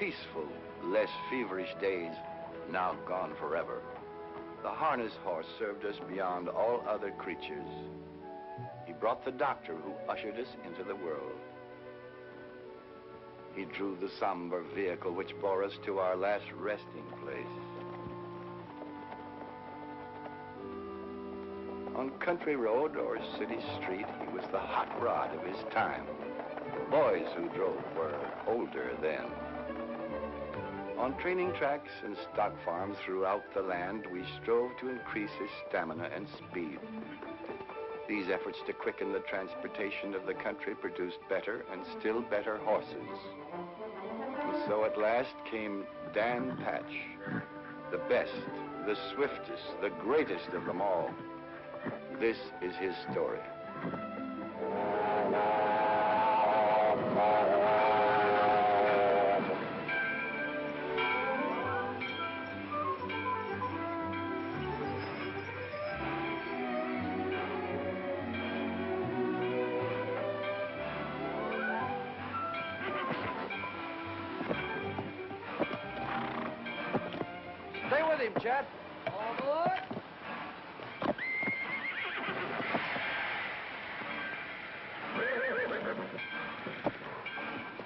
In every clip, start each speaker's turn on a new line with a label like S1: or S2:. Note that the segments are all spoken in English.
S1: peaceful, less feverish days now gone forever. The harness horse served us beyond all other creatures. He brought the doctor who ushered us into the world. He drew the somber vehicle which bore us to our last resting place. On country road or city street, he was the hot rod of his time. The boys who drove were older then. On training tracks and stock farms throughout the land, we strove to increase his stamina and speed. These efforts to quicken the transportation of the country produced better and still better horses. And so at last came Dan Patch, the best, the swiftest, the greatest of them all. This is his story.
S2: Stay with him, Chet.
S3: All aboard.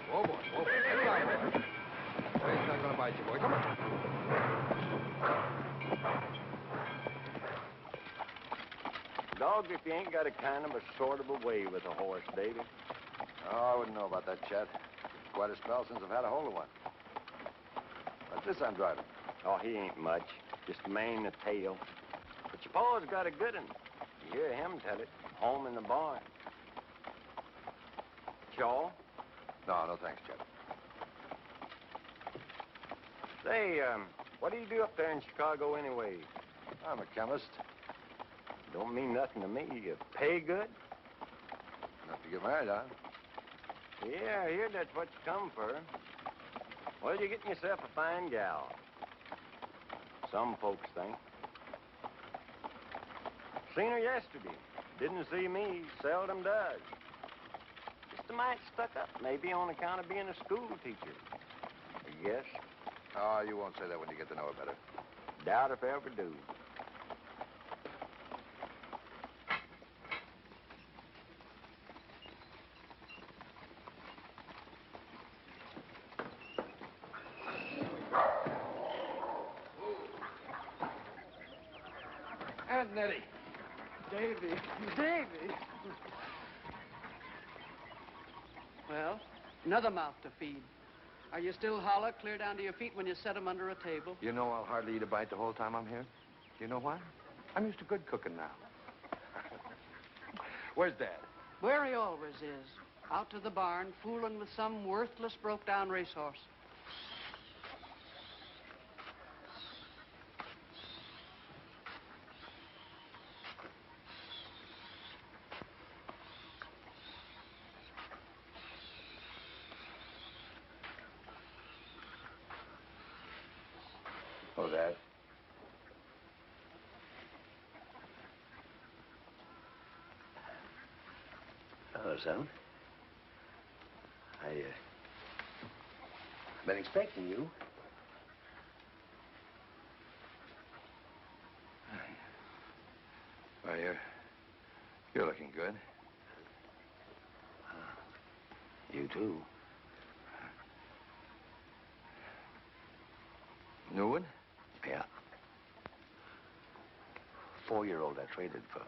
S2: Whoa, boy, whoa, boy. Get back, boy. He's not going to bite you, boy. Come on.
S4: Dogs, if you ain't got a kind of a sort of a way with a horse, Davy.
S5: Oh, I wouldn't know about that, Chet. Quite a spell since I've had a hold of one. What's this I'm driving?
S4: Oh, he ain't much. Just a mane and a tail. But your pa's got a good one. You hear him tell it. Home in the barn. Chaw?
S5: No, thanks, Chet.
S4: Say, what do you do up there in Chicago anyway?
S5: I'm a chemist.
S4: Don't mean nothing to me. You pay good?
S5: Enough to get married, huh?
S4: Yeah, I hear that's what you come for. Well, you're getting yourself a fine gal. Some folks think. Seen her yesterday. Didn't see me. Seldom does. Just a mite stuck up, maybe on account of being a school teacher. I guess.
S5: Oh, you won't say that when you get to know her better.
S4: Doubt if I ever do.
S2: Aunt Nettie.
S3: Davy. Davy. Well, another mouth to feed. Are you still hollow, clear down to your feet when you set 'em under a table?
S2: You know I'll hardly eat a bite the whole time I'm here. You know why? I'm used to good cooking now. Where's Dad?
S3: Where he always is. Out to the barn, fooling with some worthless, broke-down racehorse.
S5: Oh, Dad.
S6: Hello, son. I've been expecting you.
S5: Well, you're looking good.
S6: You, too.
S5: New one?
S6: Yeah. 4-year-old I traded for.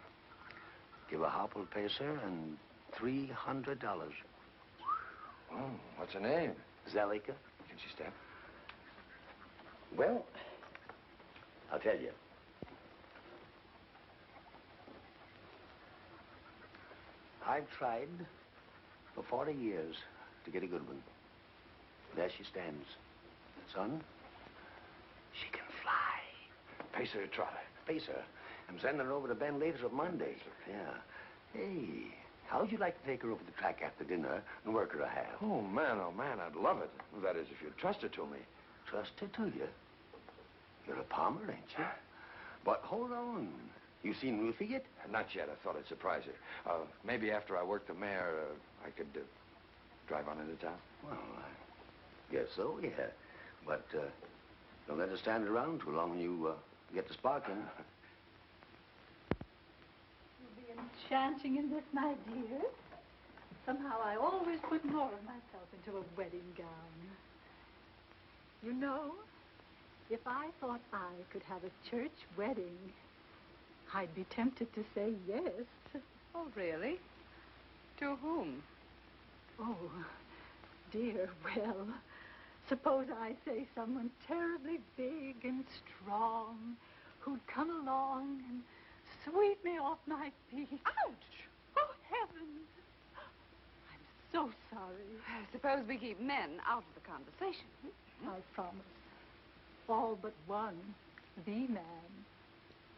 S6: Give a hopple pacer and $300.
S5: Oh, what's her name?
S6: Zalika.
S5: Can she step?
S6: Well, I'll tell you. I've tried for 40 years to get a good one. There she stands. Son, she can fly.
S5: Pacer or trotter?
S6: Pacer. I'm sending her over to Ben later on Monday. Yeah. Hey, how'd you like to take her over the track after dinner and work her a half?
S5: Oh, man, I'd love it. That is, if you'd trust her to me.
S6: Trust her to you. You're a palmer, ain't you? But hold on. You seen Ruthie yet?
S5: Not yet. I thought I'd surprise her. Maybe after I work the mare, I could drive on into town.
S6: Well, Guess so, yeah. But don't let her stand around too long when you get to sparking.
S7: You'll be enchanting in this, my dear. Somehow I always put more of myself into a wedding gown. You know, if I thought I could have a church wedding, I'd be tempted to say yes.
S8: Oh, really? To whom?
S7: Oh, dear, well, suppose I say someone terribly big and strong who'd come along and sweep me off my feet.
S8: Ouch!
S7: Oh, heavens! I'm so sorry.
S8: Suppose we keep men out of the conversation.
S7: I promise. All but one, the man.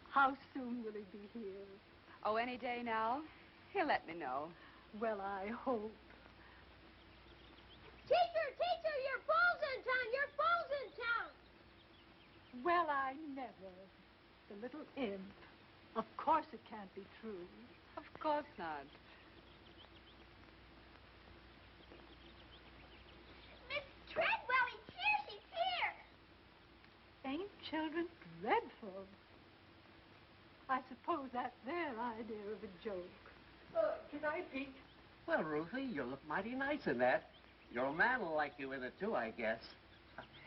S7: How soon will he be here?
S8: Oh, any day now. He'll let me know.
S7: Well, I hope.
S9: Teacher, your bull's in town! Your bull's in town!
S7: Well, I never. The little imp. Of course it can't be true.
S8: Of course not.
S9: Miss Treadwell, he's here! She's here!
S7: Ain't children dreadful? I suppose that's their idea of a joke.
S10: Can I peek? Well, Ruthie, you look mighty nice in that. Your old man will like you in it, too, I guess.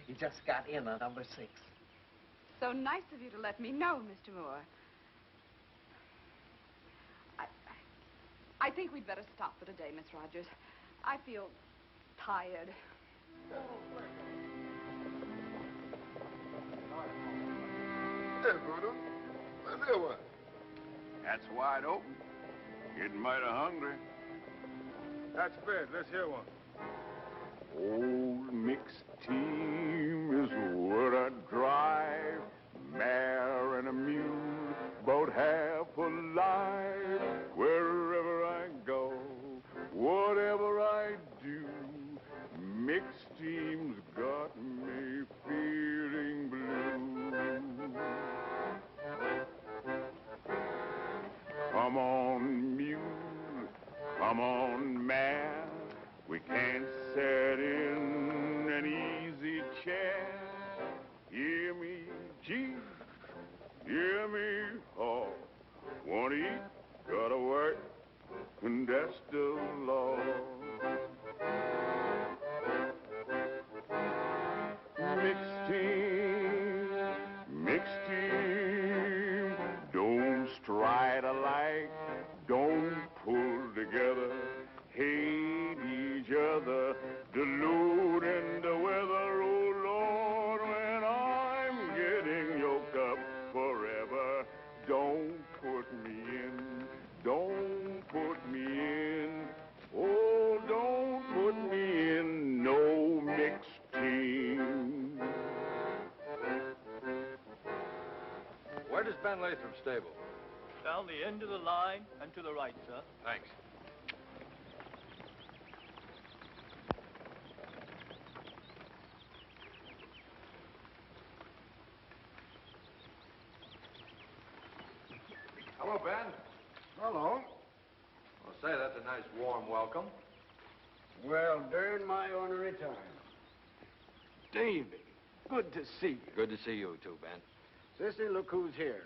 S10: He just got in on number 6.
S8: So nice of you to let me know, Mr. Moore. I think we'd better stop for today, Miss Rogers. I feel tired.
S5: Hey, Voodoo. Let's hear one.
S1: That's wide open. Getting mighty hungry.
S11: That's fair. Let's hear one.
S1: Old mixed team is what I drive. Mare and a mule, about half alive. Wherever I go, whatever I do, mixed team's got me feeling blue. Come on, mule, come on, mare. We can't sit in an easy chair. Hear me, G, hear me, haw. Wanna eat, gotta work, and that's the law. Mixed team, don't stride alike, don't pull together, hate each other, deluding the weather, oh Lord, when I'm getting yoked up forever, don't put me in, don't put me in, oh, don't put me in no mixed team.
S5: Where does Ben Latham stable?
S12: Down the end of the line and to the right, sir.
S5: Thanks. Hello, Ben.
S11: Hello.
S5: I'll say that's a nice warm welcome.
S11: Well, during my ornery time. Davy, good to see you.
S5: Good to see you, too, Ben.
S11: Sissy, look who's here.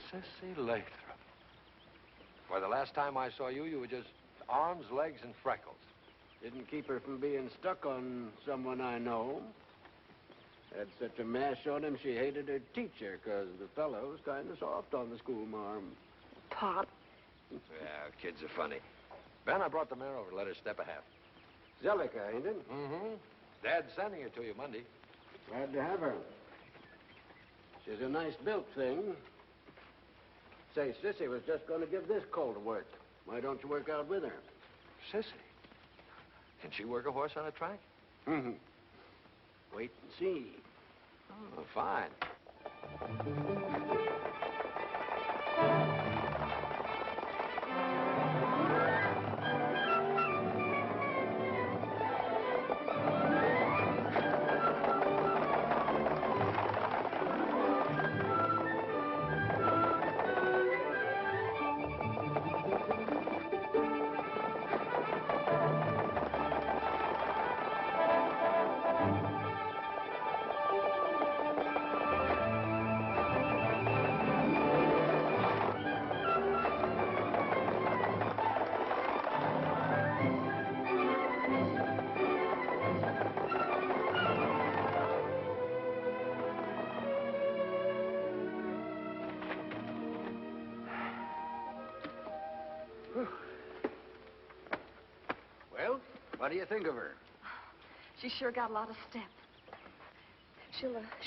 S5: Sissy Lathrop. Why, the last time I saw you, you were just arms, legs, and freckles.
S11: Didn't keep her from being stuck on someone I know. Had such a mash on him, she hated her teacher, because the fellow was kind of soft on the schoolmarm.
S7: Pop.
S5: Yeah, kids are funny. Ben, I brought the mare over to let her step a half.
S11: Zellica, ain't it?
S5: Mm-hmm. Dad's sending her to you Monday.
S11: Glad to have her. She's a nice built thing. Say, Sissy was just going to give this colt a work. Why don't you work out with her?
S5: Sissy? Can she work a horse on a track?
S11: Mm-hmm. Wait and see.
S5: Oh, fine.
S13: What do you think of her?
S8: She's sure got a lot of step.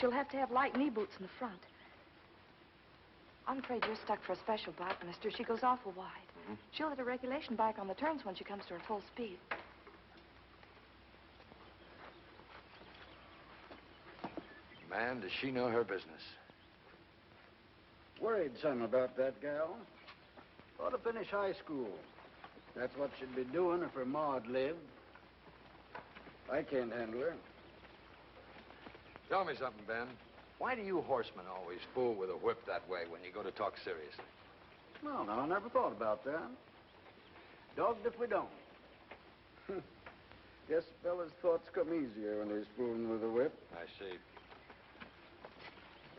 S8: She'll have to have light knee boots in the front. I'm afraid you're stuck for a special bike, mister. She goes awful wide. Mm-hmm. She'll hit a regulation bike on the turns when she comes to her full speed.
S5: Man, does she know her business.
S13: Worried some about that gal. Ought to finish high school. That's what she'd be doing if her ma'd lived. I can't handle her.
S5: Tell me something, Ben. Why do you horsemen always fool with a whip that way when you go to talk seriously?
S13: Well, no, I never thought about that. Dogged if we don't. Guess fellas' thoughts come easier when they're fooling with a whip.
S5: I see.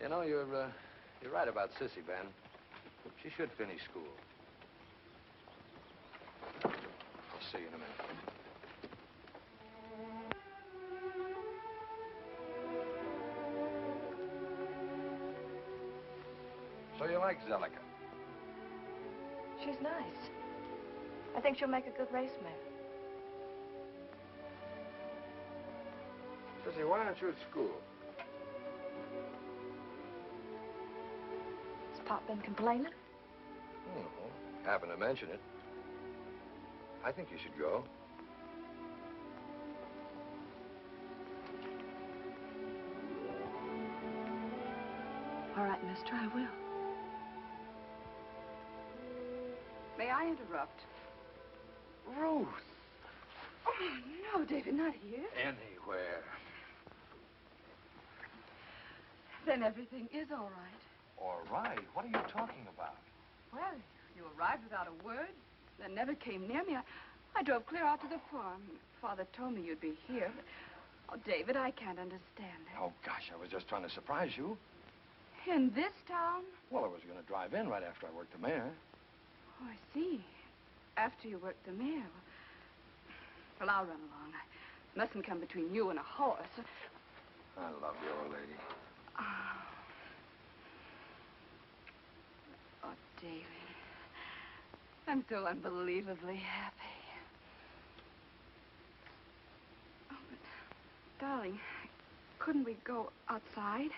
S5: You know, you're right about Sissy, Ben. She should finish school. I'll see you in a minute. So you like Zellica?
S8: She's nice. I think she'll make a good race mare.
S5: Sissy, why aren't you at school?
S8: Has Pop been complaining?
S5: No, happened to mention it. I think you should go.
S8: All right, mister, I will.
S14: May I interrupt?
S5: Ruth!
S14: Oh, no, David, not here.
S5: Anywhere.
S14: Then everything is all right.
S5: All right? What are you talking about?
S14: Well, you arrived without a word, then never came near me. I drove clear out to the farm. Father told me you'd be here, but... Oh, David, I can't understand it.
S5: Oh, gosh, I was just trying to surprise you.
S14: In this town?
S5: Well, I was going to drive in right after I worked the mare.
S14: Oh, I see. After you worked the mare. Well, I'll run along. I mustn't come between you and a horse.
S5: I love you, old lady.
S14: Oh, David. I'm so unbelievably happy. Oh, but, darling, couldn't we go outside?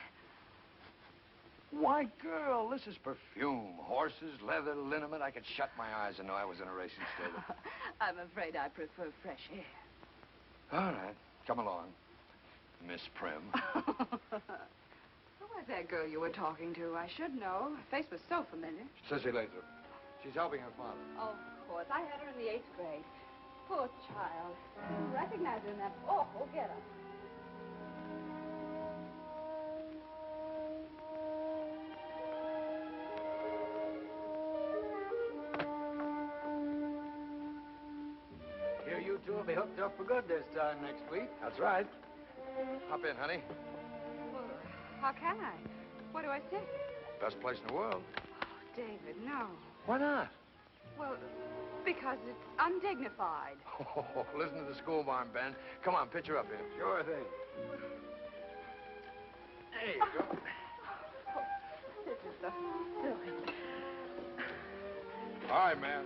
S5: Why, girl, this is perfume. Horses, leather, liniment. I could shut my eyes and know I was in a racing stable.
S14: I'm afraid I prefer fresh air.
S5: All right. Come along, Miss Prim.
S14: Who was that girl you were talking to? I should know. Her face was so familiar.
S5: Sissy Lathrop. She's helping her father.
S14: Oh, of course. I had her in the 8th grade. Poor child. You recognize her in that awful getup.
S13: You two will be hooked up for good this time next week.
S5: That's right. Hop in, honey.
S14: Well, how can I? What do I say?
S5: Best place in the world.
S14: Oh, David, no.
S5: Why not?
S14: Well, because it's undignified.
S5: Oh, listen to the school barn, Ben. Come on, pitch her up here.
S13: Sure thing.
S5: There you go.
S14: This is so silly.
S5: All right, man.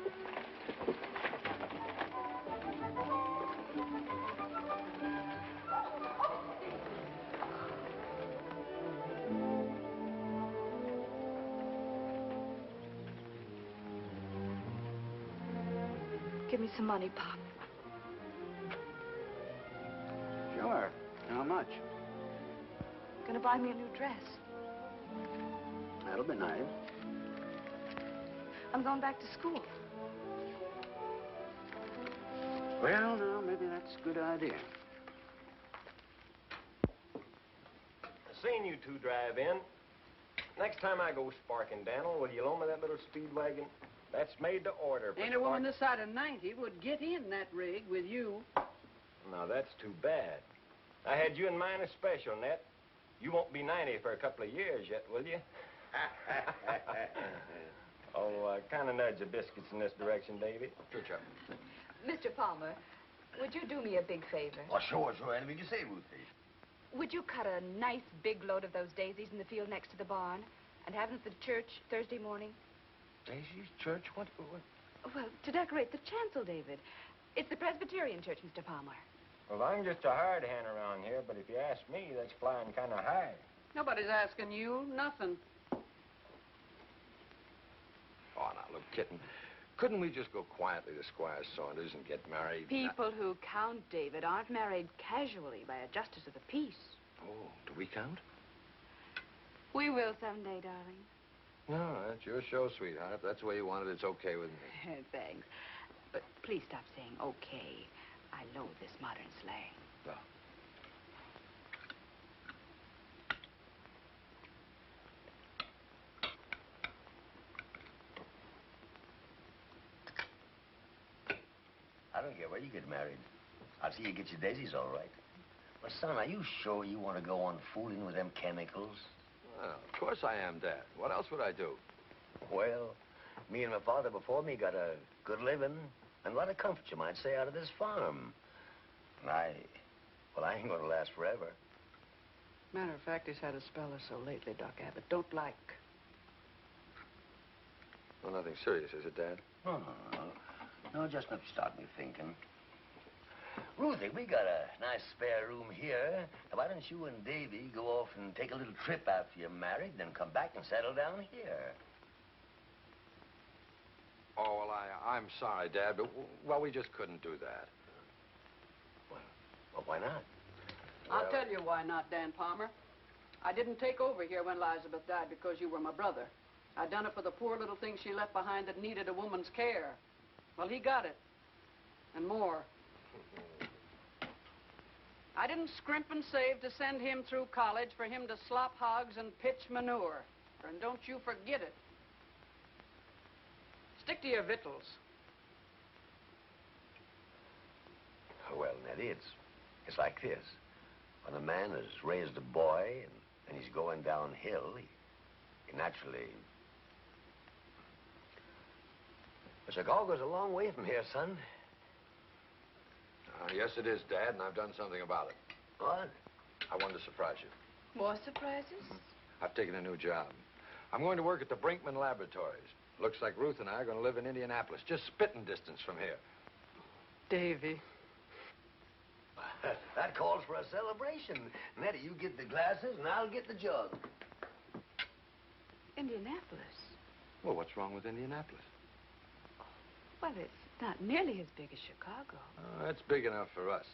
S8: Give me some money, Pop.
S13: Sure. How much?
S8: Gonna buy me a new dress.
S13: That'll be nice.
S8: I'm going back to school.
S13: Well, now, maybe that's a good idea.
S4: I seen you two drive in. Next time I go sparking, Daniel, will you loan me that little speed wagon? That's made to order.
S3: Ain't a woman this side of 90 would get in that rig with you.
S4: Now, that's too bad. I had you in mind especial, Ned. You won't be 90 for a couple of years yet, will you? Oh, kind of nudge the biscuits in this direction, Davy.
S5: Sure, Chuck.
S8: Mr. Palmer, would you do me a big favor?
S6: Oh, sure. Anything you say, Ruthie.
S8: Would you cut a nice big load of those daisies in the field next to the barn and have them for the church Thursday morning?
S5: Daisy's church? What?
S8: Well, to decorate the chancel, David.
S14: It's the Presbyterian Church, Mr. Palmer.
S4: Well, I'm just a hard hand around here, but if you ask me, that's flying kind of high.
S3: Nobody's asking you nothing.
S5: Oh, now, look, kitten, couldn't we just go quietly to Squire Saunders and get married?
S14: People who count, David, aren't married casually by a justice of the peace.
S5: Oh, do we count?
S14: We will someday, darling.
S5: No, that's your show, sweetheart. If that's the way you want it, it's okay with me.
S14: Thanks. But please stop saying okay. I loathe this modern slang.
S5: Oh.
S6: I don't care where you get married. I'll see you get your daisies all right. But, son, are you sure you want to go on fooling with them chemicals?
S5: Well, of course I am, Dad. What else would I do?
S6: Well, me and my father before me got a good living and a lot of comfort, you might say, out of this farm. And I ain't gonna last forever.
S3: Matter of fact, he's had a spell or so lately, Doc Abbott. Don't like.
S5: Well, nothing serious, is it, Dad?
S6: No. No, just enough to start me thinking. Ruthie, we got a nice spare room here. Now, why don't you and Davy go off and take a little trip after you're married, then come back and settle down here?
S5: Oh, well, I'm sorry, Dad, but, well, we just couldn't do that.
S6: Well, why not?
S3: I'll tell you why not, Dan Palmer. I didn't take over here when Elizabeth died because you were my brother. I done it for the poor little things she left behind that needed a woman's care. Well, he got it. And more. I didn't scrimp and save to send him through college for him to slop hogs and pitch manure. And don't you forget it. Stick to your victuals.
S6: Well, Nettie, it's like this. When a man has raised a boy and he's going downhill, he naturally... But Chicago goes a long way from here, son.
S5: Yes, it is, Dad, and I've done something about it.
S6: What?
S5: I wanted to surprise you.
S14: More surprises?
S5: I've taken a new job. I'm going to work at the Brinkman Laboratories. Looks like Ruth and I are going to live in Indianapolis, just spitting distance from here.
S3: Davy.
S6: That calls for a celebration. Nettie, you get the glasses and I'll get the jug.
S14: Indianapolis?
S5: Well, what's wrong with Indianapolis?
S14: Well, it's not nearly as big as Chicago.
S5: It's big enough for us.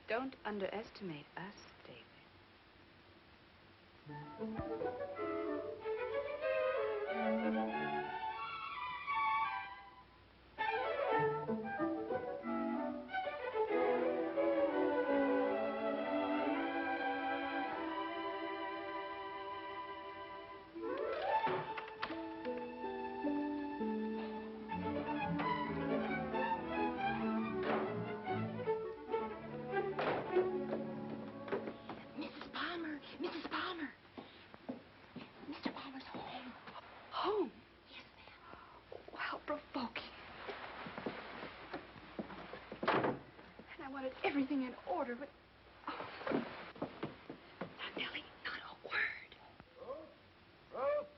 S14: Don't underestimate us, David. Everything in order, but... Oh. Now, Nellie, not a word.
S5: Ruth,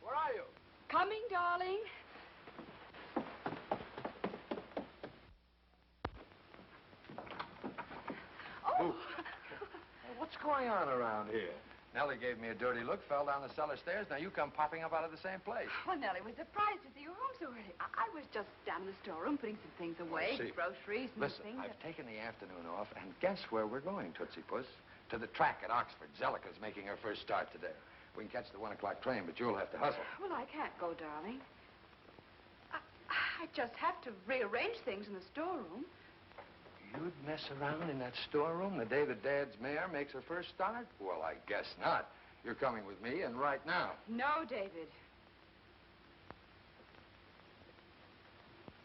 S5: where are you?
S14: Coming, darling. Oh!
S5: Hey, what's going on around here? Nellie gave me a dirty look, fell down the cellar stairs. Now you come popping up out of the same place.
S14: Well, Nellie was surprised to see you home so early. I was just down in the storeroom putting some things away, groceries and
S5: Listen,
S14: things.
S5: I've taken the afternoon off, and guess where we're going, Tootsie Puss? To the track at Oxford. Zellica's making her first start today. We can catch the 1 o'clock train, but you'll have to hustle.
S14: Well, I can't go, darling. I just have to rearrange things in the storeroom.
S5: You'd mess around in that storeroom the day that Dad's mare makes her first start? Well, I guess not. You're coming with me, and right now.
S14: No, David.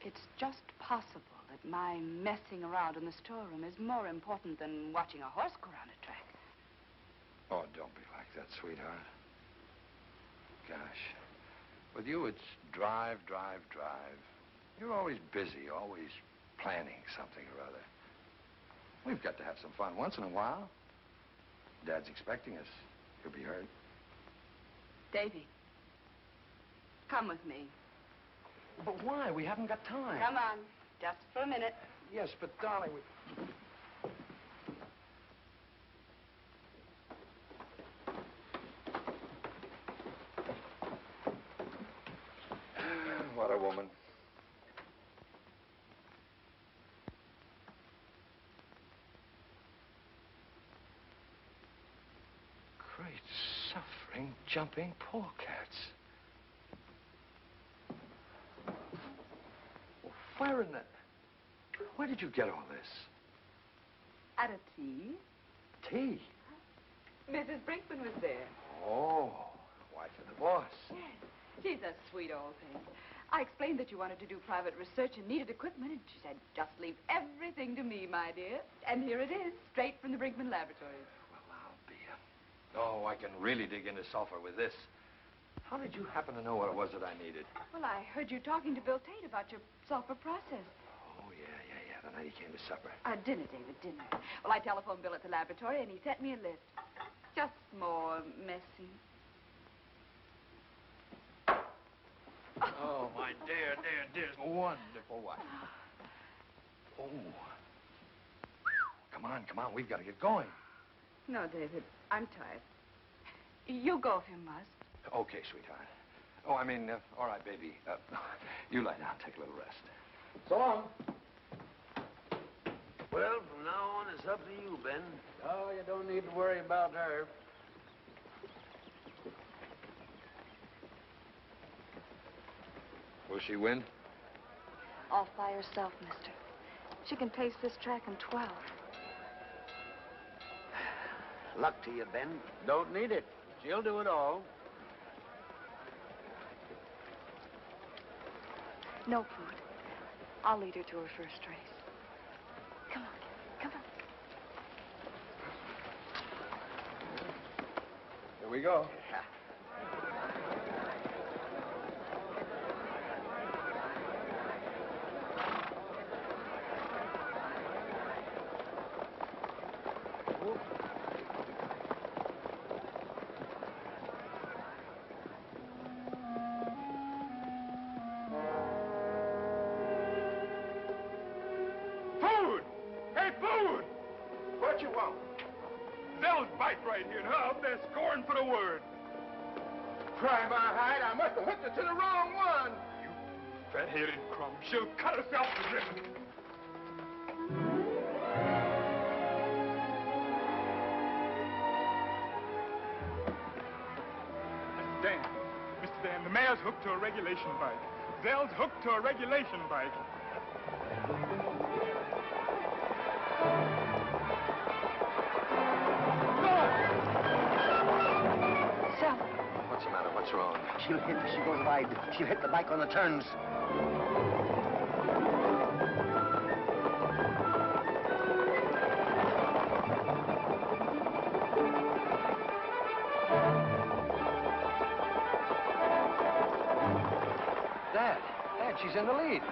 S14: It's just possible that my messing around in the storeroom is more important than watching a horse go around a track.
S5: Oh, don't be like that, sweetheart. Gosh. With you, it's drive, drive, drive. You're always busy, always planning something or other. We've got to have some fun once in a while. Dad's expecting us. He'll be hurt.
S14: Davy, come with me.
S5: But why? We haven't got time.
S14: Come on. Just for a minute.
S5: Yes, but darling, what a woman. Great suffering, jumping polecats. Where did you get all this?
S14: At a tea.
S5: Tea?
S14: Mrs. Brinkman was there.
S5: Oh, wife of the boss.
S14: Yes. She's a sweet old thing. I explained that you wanted to do private research and needed equipment, and she said, just leave everything to me, my dear. And here it is, straight from the Brinkman Laboratories.
S5: Well, I'll be Oh, I can really dig into sulfur with this. How did you happen to know what it was that I needed?
S14: Well, I heard you talking to Bill Tate about your sulfur process.
S5: Oh, yeah. The night he came to supper.
S14: Dinner, David, dinner. Well, I telephoned Bill at the laboratory, and he sent me a list. Just more messy.
S5: Oh, my dear, wonderful wife. Oh. Come on, we've got to get going.
S14: No, David, I'm tired. You go if you must.
S5: Okay, sweetheart. Oh, I mean, all right, baby. You lie down, take a little rest.
S13: So long.
S6: Well, from now on, it's up to you, Ben.
S13: Oh, you don't need to worry about her.
S5: Will she win?
S8: Off by herself, mister. She can pace this track in 12.
S6: Luck to you, Ben.
S13: Don't need it. She'll do it all.
S8: No, Prude. I'll lead her to her first race. Come on.
S5: Here we go.
S15: What you want? Zell's bike right here, and her up there scoring for the word. Cry my hide, I must have hooked her to the wrong one. You fat-headed crumb. She'll cut herself to ribbons. Mr. Dan, the mayor's hooked to a regulation bike. Zell's hooked to a regulation bike.
S5: What's the matter? What's wrong?
S6: She'll hit as she goes wide. She'll hit the bike on the turns.
S5: Dad, she's in the lead.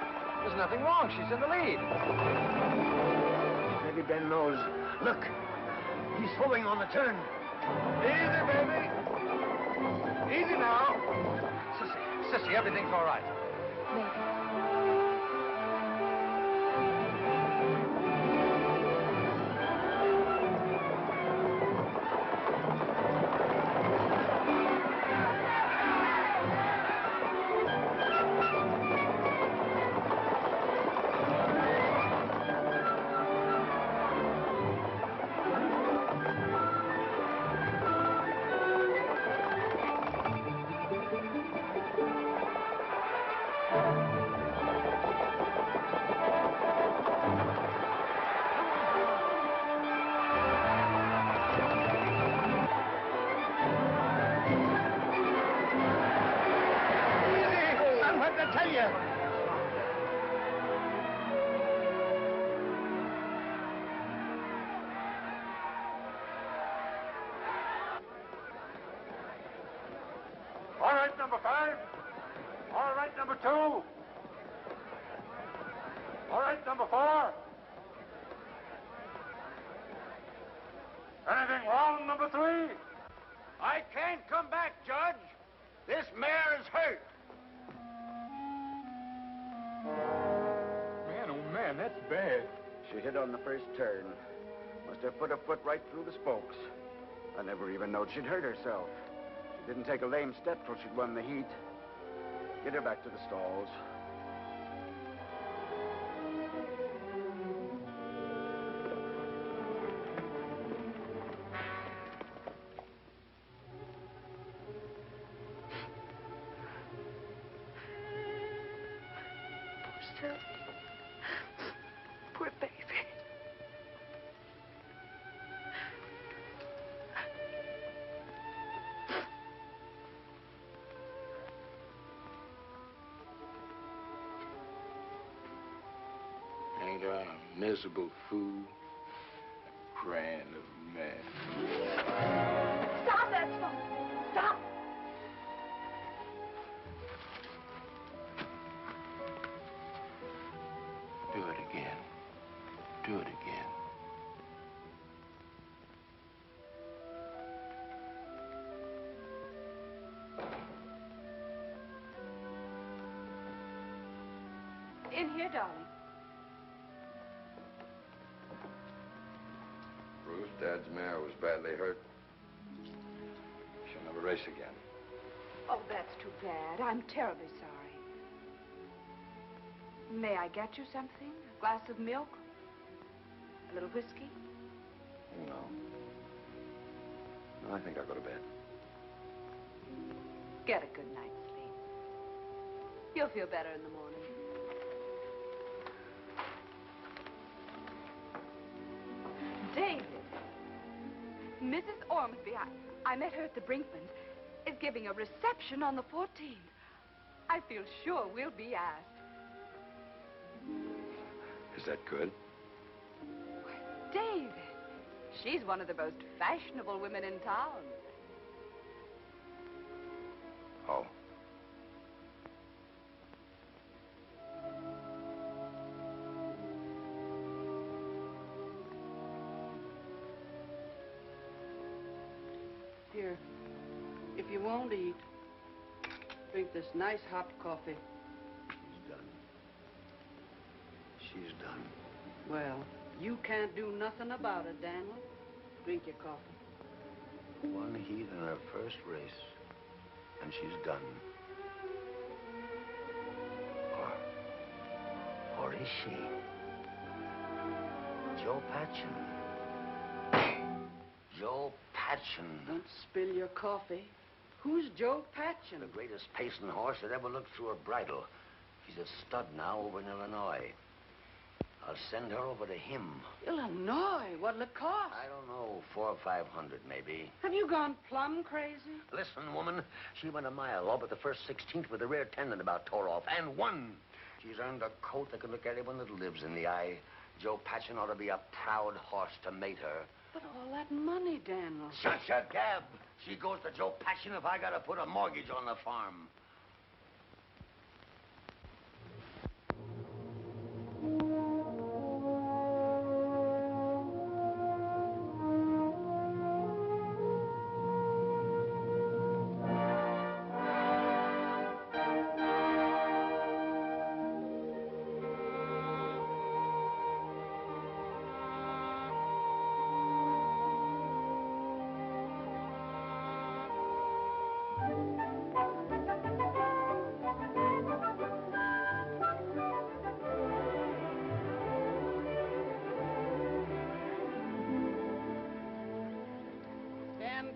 S5: There's nothing wrong. She's in the lead.
S6: Maybe Ben knows. Look, he's slowing on the turn.
S15: Easy, baby. Easy now.
S5: Sissy, everything's all right.
S15: All right, number 5. All right, number 2. All right, number 4. Anything wrong, number 3?
S13: I can't come back, Judge. This mare is hurt.
S15: Man, oh
S13: She hit on the first turn. Must have put a foot right through the spokes. I never even knowed she'd hurt herself. She didn't take a lame step till she'd won the heat. Get her back to the stalls.
S8: Poor baby.
S15: Ain't I a miserable fool? A crying little man.
S8: Stop that phone. Stop.
S15: Do it again. Do it again.
S14: In here, darling.
S5: Ruth, Dad's mare was badly hurt. She'll never race again.
S14: Oh, that's too bad. I'm terribly sorry. May I get you something? A glass of milk? A little whiskey?
S5: No. No, I think I'll go to bed.
S14: Get a good night's sleep. You'll feel better in the morning. David. Mrs. Ormsby, I met her at the Brinkmans, is giving a reception on the 14th. I feel sure we'll be asked.
S5: Is that good?
S14: David, she's one of the most fashionable women in town.
S5: Oh.
S3: Here, if you won't eat, drink this nice hot coffee.
S6: She's done. She's done.
S3: Well, you can't do nothing about it, Daniel. Drink your coffee.
S6: One heat in her first race, and she's done. Or is she? Joe Patchen. Joe Patchen.
S3: Don't spill your coffee. Who's Joe Patchen?
S6: The greatest pacing horse that ever looked through a bridle. She's a stud now over in Illinois. I'll send her over to him.
S3: Illinois? What'll it cost?
S6: I don't know, 400 or 500 maybe.
S3: Have you gone plumb crazy?
S6: Listen, woman, she went a mile all but the first 16th with a rear tendon about tore off, and won. She's earned a coat that can look anyone that lives in the eye. Joe Patchen ought to be a proud horse to mate her.
S3: But all that money, Daniel.
S6: Shut your gab. She goes to Joe Patchen if I gotta put a mortgage on the farm.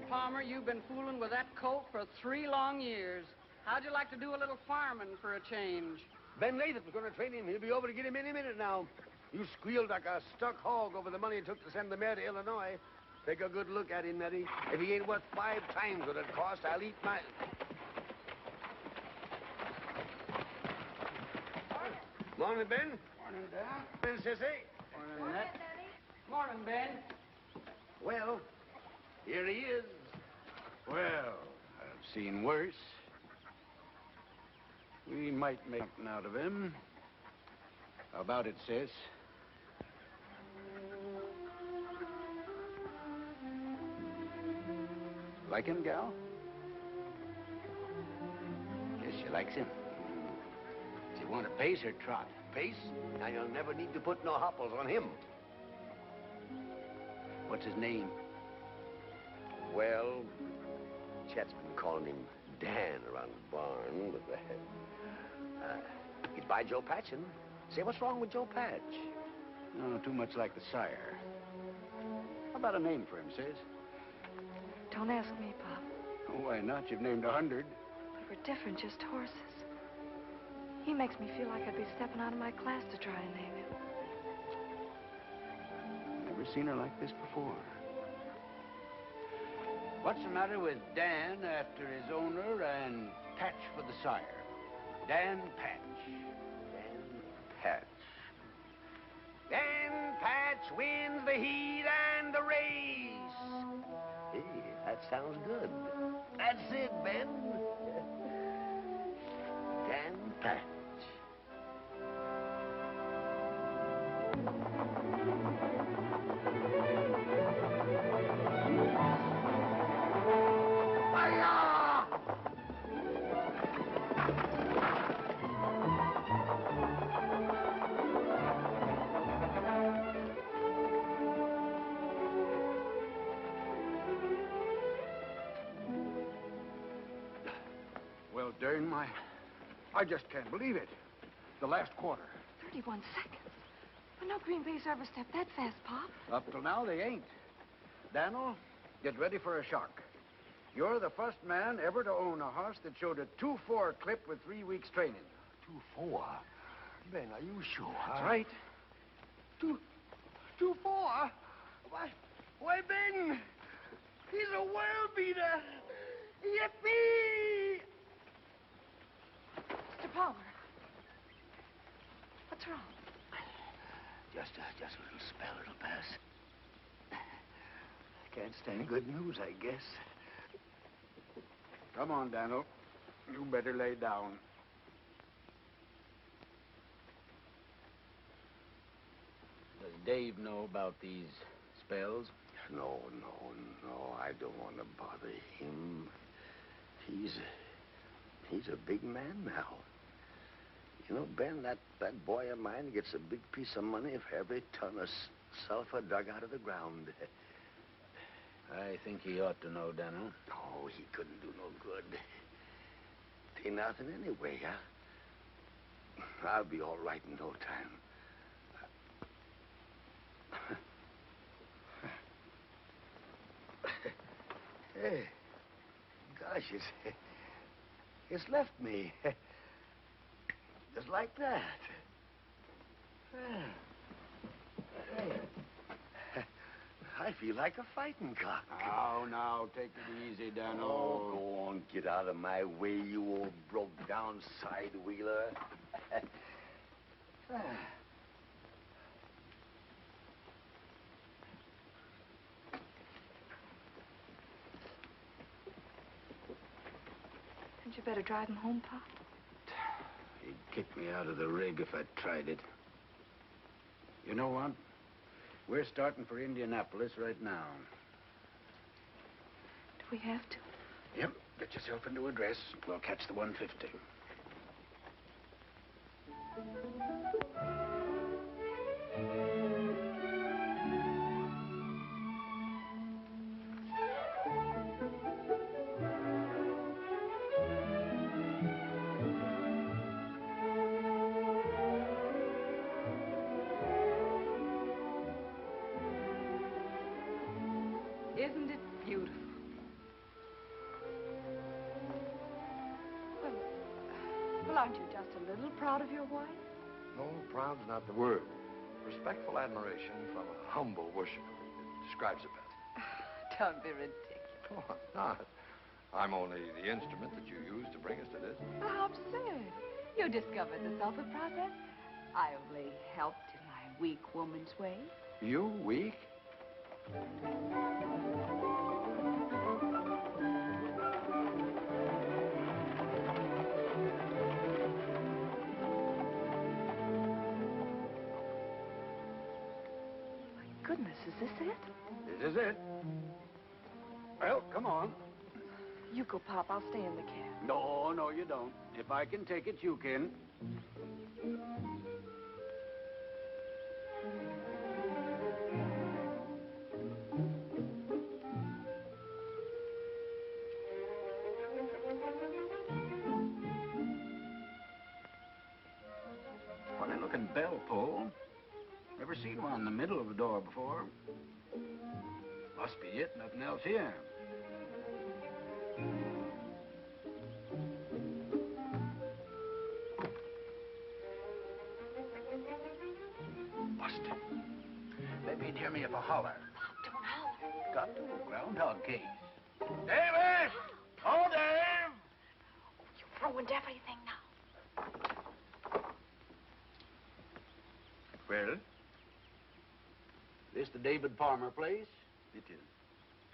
S3: Palmer, you've been fooling with that colt for 3 long years. How'd you like to do a little farming for a change?
S11: Ben Latham's going to train him. He'll be over to get him any minute now. You squealed like a stuck hog over the money it took to send the mare to Illinois. Take a good look at him, Nettie. If he ain't worth 5 times what it cost, I'll eat my... Morning, Ben.
S3: Morning, Dad.
S11: Ben, Sissy.
S3: Morning, Ned. Morning, Ben.
S11: Well, here he is.
S13: Well, I've seen worse. We might make something out of him. How about it, sis? Like him, gal?
S6: Yes, she likes him.
S11: Do you want a pace or trot?
S6: Pace? Now you'll never need to put no hopples on him.
S11: What's his name?
S6: Well, Chet's been calling him Dan around the barn, but he's by Joe Patchen. Say, what's wrong with Joe Patch?
S11: No, too much like the sire. How about a name for him, sis?
S8: Don't ask me, Pop.
S11: Why not? You've named 100.
S8: But we're different, just horses. He makes me feel like I'd be stepping out of my class to try and name him.
S11: Never seen her like this before. What's the matter with Dan after his owner and Patch for the sire? Dan Patch.
S6: Dan Patch.
S11: Dan Patch wins the heat and the race.
S6: Hey, that sounds good. That's it, Ben. Dan Patch.
S11: Well, Dern, I just can't believe it. The last quarter.
S8: 31 seconds. Well, no Green Bay's ever stepped that fast, Pop.
S11: Up till now, they ain't. Daniel, get ready for a shock. You're the first man ever to own a horse that showed a 2-4 clip with 3 weeks training.
S5: 2-4? Ben, are you sure?
S11: That's right.
S15: 2-4? Why, Ben, he's a world beater. Yippee!
S8: Mr. Palmer. What's wrong?
S6: Just a little spell, it'll pass. Can't stand good news, I guess.
S11: Come on, Daniel. You better lay down. Does Dave know about these spells?
S6: No. I don't want to bother him. He's a big man now. You know, Ben, that boy of mine gets a big piece of money for every ton of sulfur dug out of the ground.
S11: I think he ought to know, Daniel.
S6: Oh, he couldn't do no good. Ain't nothing anyway, huh? I'll be all right in no time. Hey, gosh, it's left me. Just like that. Hey, I feel like a fighting cock.
S11: Now, take it easy, Daniel.
S6: Oh, go on, get out of my way, you old broke-down side-wheeler.
S8: Hadn't you better drive him home, Pop?
S11: He'd kick me out of the rig if I tried it. You know what? We're starting for Indianapolis right now.
S8: Do we have to?
S11: Yep. Get yourself into a dress. We'll catch the 150.
S14: Isn't it beautiful? Well, aren't you just a little proud of your wife?
S5: No, proud's not the word. Respectful admiration from a humble worshiper. It describes it best.
S14: Don't be ridiculous.
S5: Oh, I'm not. I'm only the instrument that you used to bring us to this.
S14: How absurd. You discovered the sulfur process. I only helped in my weak woman's way.
S5: You weak?
S8: Goodness, is this it?
S11: This is it. Well, come on.
S8: You go, Pop. I'll stay in the cab.
S11: No, you don't. If I can take it, you can.
S13: bell pull. Never seen one in the middle of the door before. Must be it, nothing else here. Busted. Maybe he'd hear me if I holler.
S8: Don't holler.
S13: Got to. Groundhog case. David! Oh, Dave!
S8: You've ruined everything now.
S13: Well? This the David Palmer place?
S2: It is.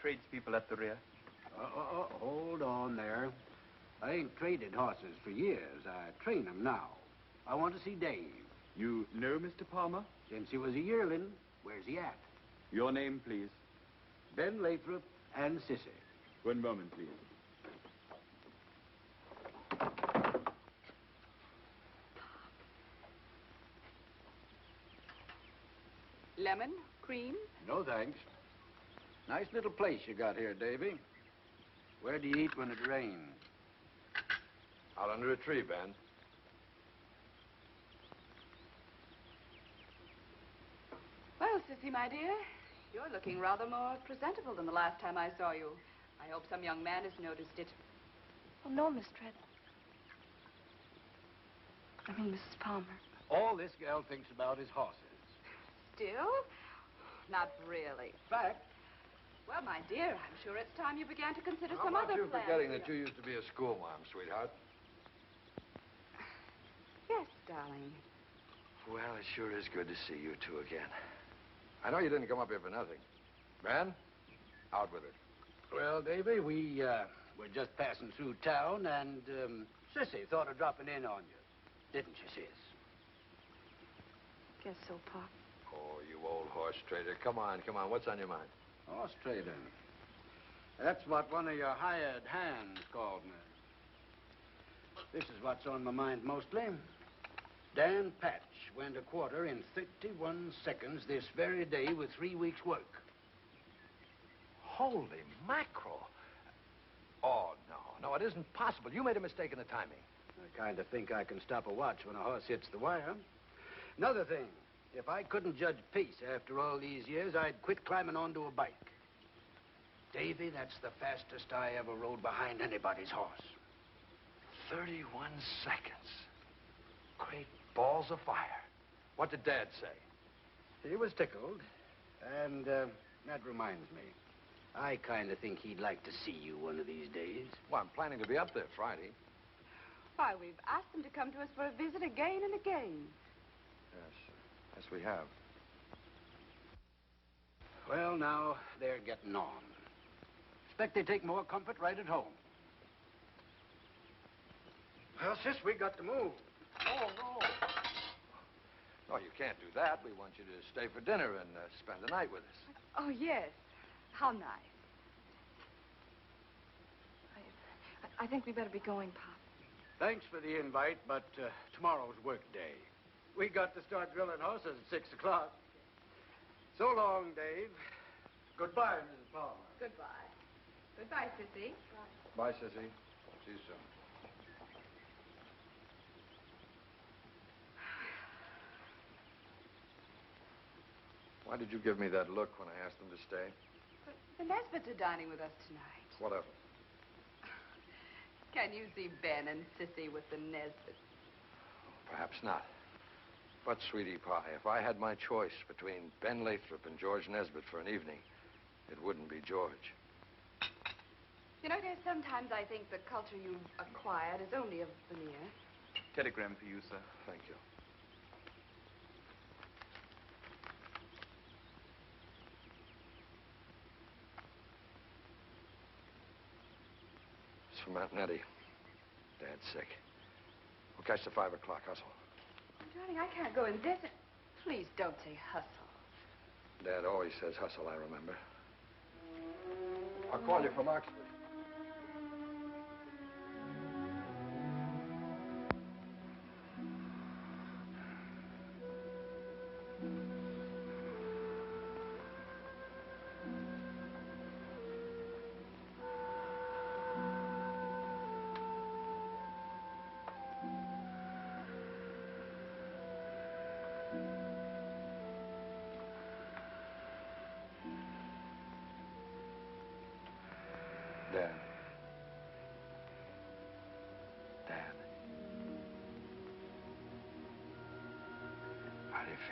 S2: Tradespeople at the rear.
S13: Hold on there. I ain't traded horses for years. I train them now. I want to see Dave.
S2: You know Mr. Palmer?
S13: Since he was a yearling, where's he at?
S2: Your name, please.
S13: Ben Lathrop and Sissy.
S2: One moment, please.
S3: Lemon, cream?
S13: No, thanks. Nice little place you got here, Davy. Where do you eat when it rains?
S5: Out under a tree, Ben.
S14: Well, Sissy, my dear, you're looking rather more presentable than the last time I saw you. I hope some young man has noticed it.
S8: Oh, no, Miss Treadwell. I mean, Mrs. Palmer.
S13: All this gal thinks about is horses.
S14: Still? Not really.
S13: Fact.
S14: Well, my dear, I'm sure it's time you began to consider
S5: How
S14: some
S5: about
S14: other
S5: you
S14: plans.
S5: forgetting that you used to be a schoolmarm, sweetheart?
S14: Yes, darling.
S5: Well, it sure is good to see you two again. I know you didn't come up here for nothing. Ben, out with it.
S13: Well, Davy, we were just passing through town, and Sissy thought of dropping in on you. Didn't you, Sis?
S8: Guess so, Pop.
S5: Oh, you old horse trader. Come on, come on. What's on your mind?
S13: Horse trader. That's what one of your hired hands called me. This is what's on my mind mostly. Dan Patch went a quarter in 31 seconds this very day with 3 weeks' work.
S5: Holy mackerel. Oh, no, it isn't possible. You made a mistake in the timing.
S13: I kind of think I can stop a watch when a horse hits the wire. Another thing, if I couldn't judge pace after all these years, I'd quit climbing onto a bike. Davy, that's the fastest I ever rode behind anybody's horse.
S5: 31 seconds. Great balls of fire. What did Dad say?
S13: He was tickled. And that reminds me. I kind of think he'd like to see you one of these days.
S5: Well, I'm planning to be up there Friday.
S14: Why, we've asked them to come to us for a visit again and again.
S5: Yes, we have.
S13: Well, now they're getting on. Expect they take more comfort right at home. Well, sis, we got to move.
S5: Oh, no. No, you can't do that. We want you to stay for dinner and spend the night with us.
S14: Oh, yes. How nice.
S8: I think we better be going, Pop.
S13: Thanks for the invite, but tomorrow's work day. We got to start drilling horses at 6 o'clock. So long, Dave. Goodbye, Mrs. Palmer.
S14: Goodbye. Goodbye, Sissy.
S5: Bye, Sissy. See you soon. Why did you give me that look when I asked them to stay?
S14: The Nesbits are dining with us tonight.
S5: What of it?
S14: Can you see Ben and Sissy with the Nesbits?
S5: Perhaps not. But, sweetie pie, if I had my choice between Ben Lathrop and George Nesbit for an evening, it wouldn't be George.
S14: You know, dear, sometimes I think the culture you've acquired is only a veneer.
S2: Telegram for you, sir.
S5: Thank you. It's from Aunt Nettie. Dad's sick. We'll catch the 5 o'clock hustle.
S14: Oh, darling, I can't go in this. Please don't say hustle.
S5: Dad always says hustle, I remember. I'll call you from Oxford.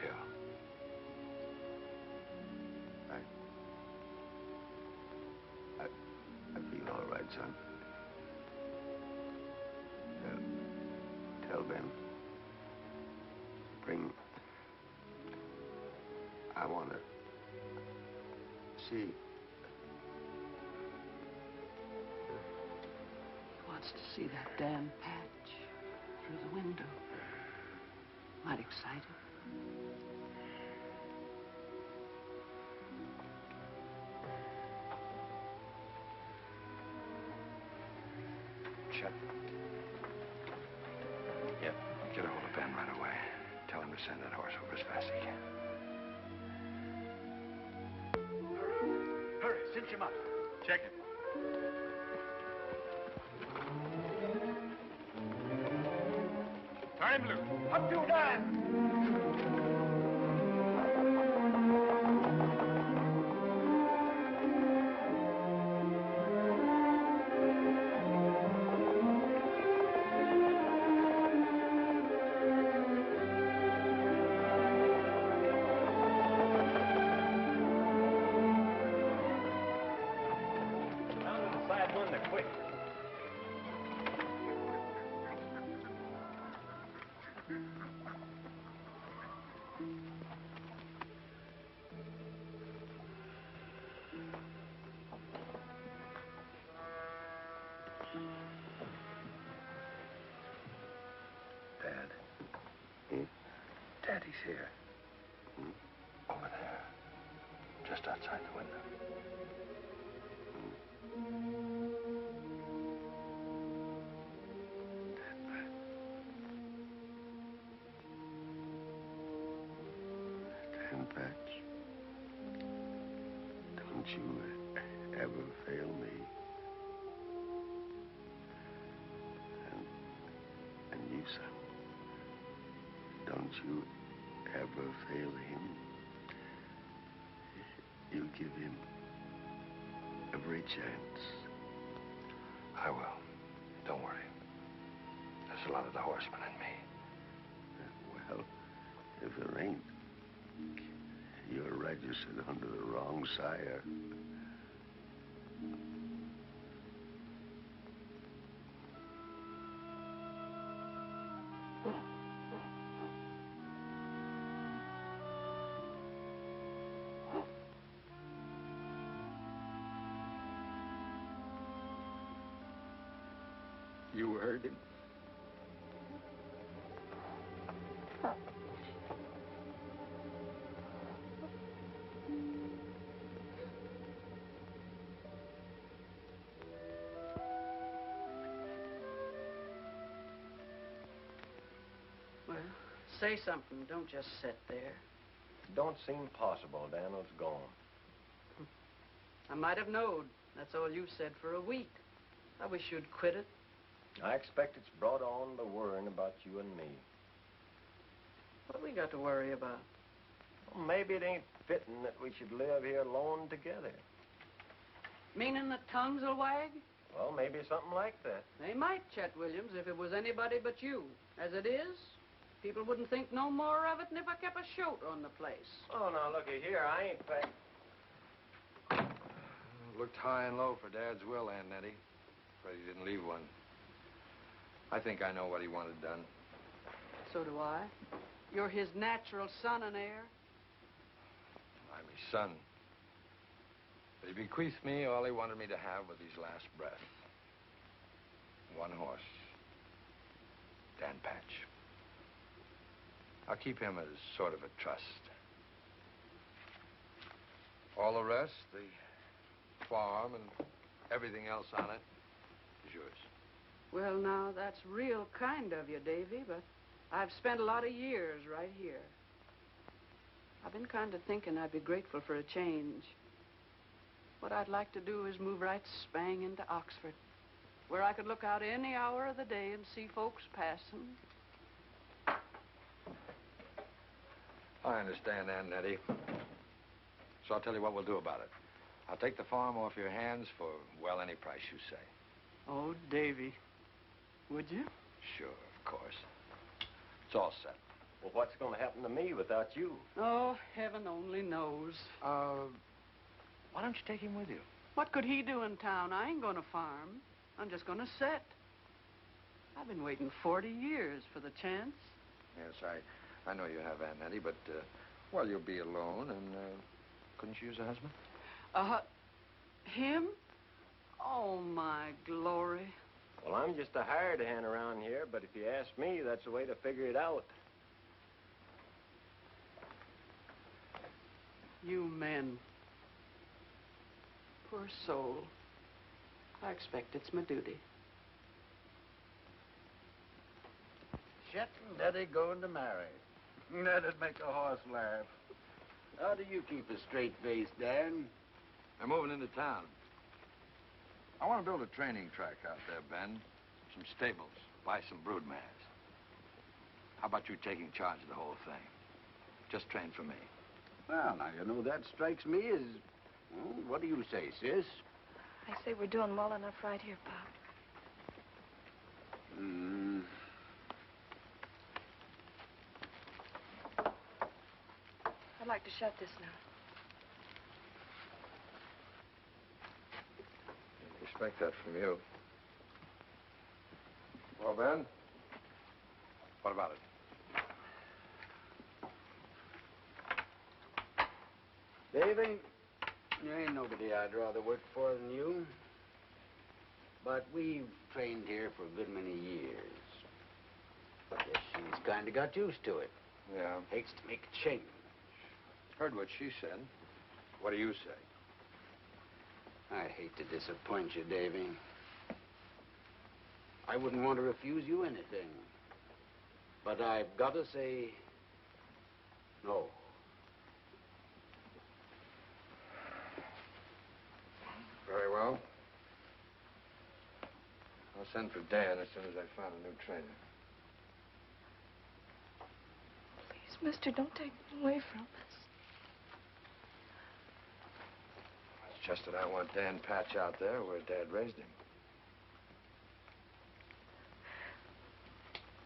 S5: feel?
S1: I feel all right, son. Tell Ben. Bring... I want to see...
S3: He wants to see that Dan Patch through the window. Might excite him.
S5: Chet.
S1: Yep.
S5: Get a hold of Ben right away. Tell him to send that horse over as fast as he can.
S15: Hurry, cinch him up. Check it. Turn him loose. Up you, Dan!
S1: Dad. Daddy's here.
S5: Over there. Just outside the window.
S1: Dan Patch, don't you ever fail me. And you, son, don't you ever fail him. You give him every chance.
S5: I will. Don't worry. There's a lot of the horseman in me.
S1: Well, if there ain't, you're registered under the wrong sire. You heard him.
S3: Well, say something. Don't just sit there.
S4: Don't seem possible. Daniel's gone.
S3: I might have knowed. That's all you said for a week. I wish you'd quit it.
S4: I expect it's brought on the worrying about you and me.
S3: What we got to worry about?
S4: Well, maybe it ain't fitting that we should live here alone together.
S3: Meaning that tongues will wag?
S4: Well, maybe something like that.
S3: They might, Chet Williams, if it was anybody but you. As it is, people wouldn't think no more of it than if I kept a shoat on the place.
S4: Oh, now, looky here. I ain't packed.
S5: Looked high and low for Dad's will, Aunt Nettie. But he didn't leave one. I think I know what he wanted done.
S3: So do I. You're his natural son and heir.
S5: I'm his son. But he bequeathed me all he wanted me to have with his last breath. One horse. Dan Patch. I'll keep him as sort of a trust. All the rest, the farm and everything else on it, is yours.
S3: Well, now, that's real kind of you, Davy, but I've spent a lot of years right here. I've been kind of thinking I'd be grateful for a change. What I'd like to do is move right spang into Oxford, where I could look out any hour of the day and see folks passing.
S5: I understand, Aunt Nettie. So I'll tell you what we'll do about it. I'll take the farm off your hands for, well, any price you say.
S3: Oh, Davy. Would you?
S5: Sure, of course. It's all set.
S4: Well, what's going to happen to me without you?
S3: Oh, heaven only knows.
S5: Why don't you take him with you?
S3: What could he do in town? I ain't gonna farm. I'm just gonna sit. I've been waiting 40 years for the chance.
S5: Yes, I know you have, Aunt Nettie, but, well, you'll be alone, and, couldn't you use a husband?
S3: Him? Oh, my glory.
S4: Well, I'm just a hired hand around here, but if you ask me, that's the way to figure it out.
S3: You men. Poor soul. I expect it's my duty.
S13: Chet and Daddy going to marry. That'd make a horse laugh. How do you keep a straight face, Dan?
S5: I'm moving into town. I want to build a training track out there, Ben. Some stables, buy some brood mares. How about you taking charge of the whole thing? Just train for me.
S13: Well, now, you know, that strikes me as... Well, what do you say, sis?
S8: I say we're doing well enough right here, Pop. I'd like to shut this now.
S5: Expect that from you. Well, Ben, what about it?
S13: Davy, there ain't nobody I'd rather work for than you. But we've trained here for a good many years. Guess she's kind of got used to it.
S5: Yeah.
S13: Hates to make a change.
S5: Heard what she said. What do you say?
S13: I hate to disappoint you, Davy. I wouldn't want to refuse you anything. But I've got to say no.
S5: Very well. I'll send for Dan as soon as I find a new trainer.
S8: Please, mister, don't take him away from us.
S5: It's just that I want Dan Patch out there where Dad raised him.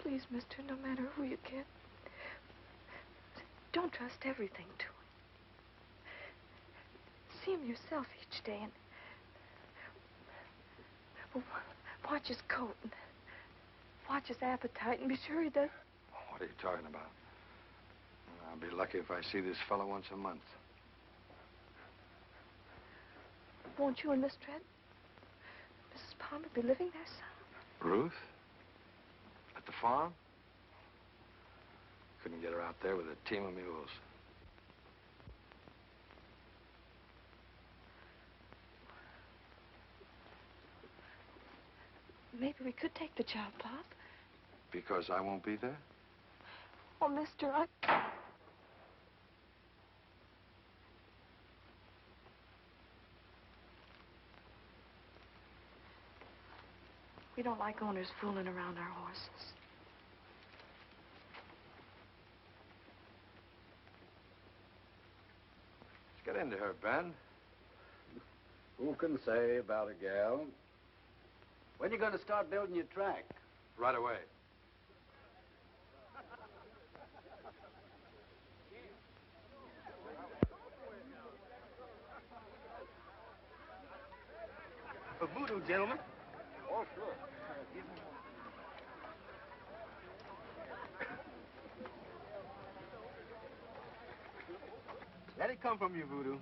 S8: Please, mister, no matter who you get, don't trust everything to him. See him yourself each day and watch his coat and watch his appetite and be sure he does.
S5: What are you talking about? I'll be lucky if I see this fellow once a month.
S8: Won't you and Miss Trent, Mrs. Palmer, be living there, son?
S5: Ruth? At the farm? Couldn't get her out there with a team of mules.
S8: Maybe we could take the job, Pop.
S5: Because I won't be there?
S8: Oh, mister, We don't like owners fooling around our horses.
S5: Let's get into her, Ben.
S13: Who can say about a gal? When you going to start building your track?
S5: Right away.
S11: A voodoo, gentlemen.
S4: Oh, sure.
S11: Let it come from you, voodoo.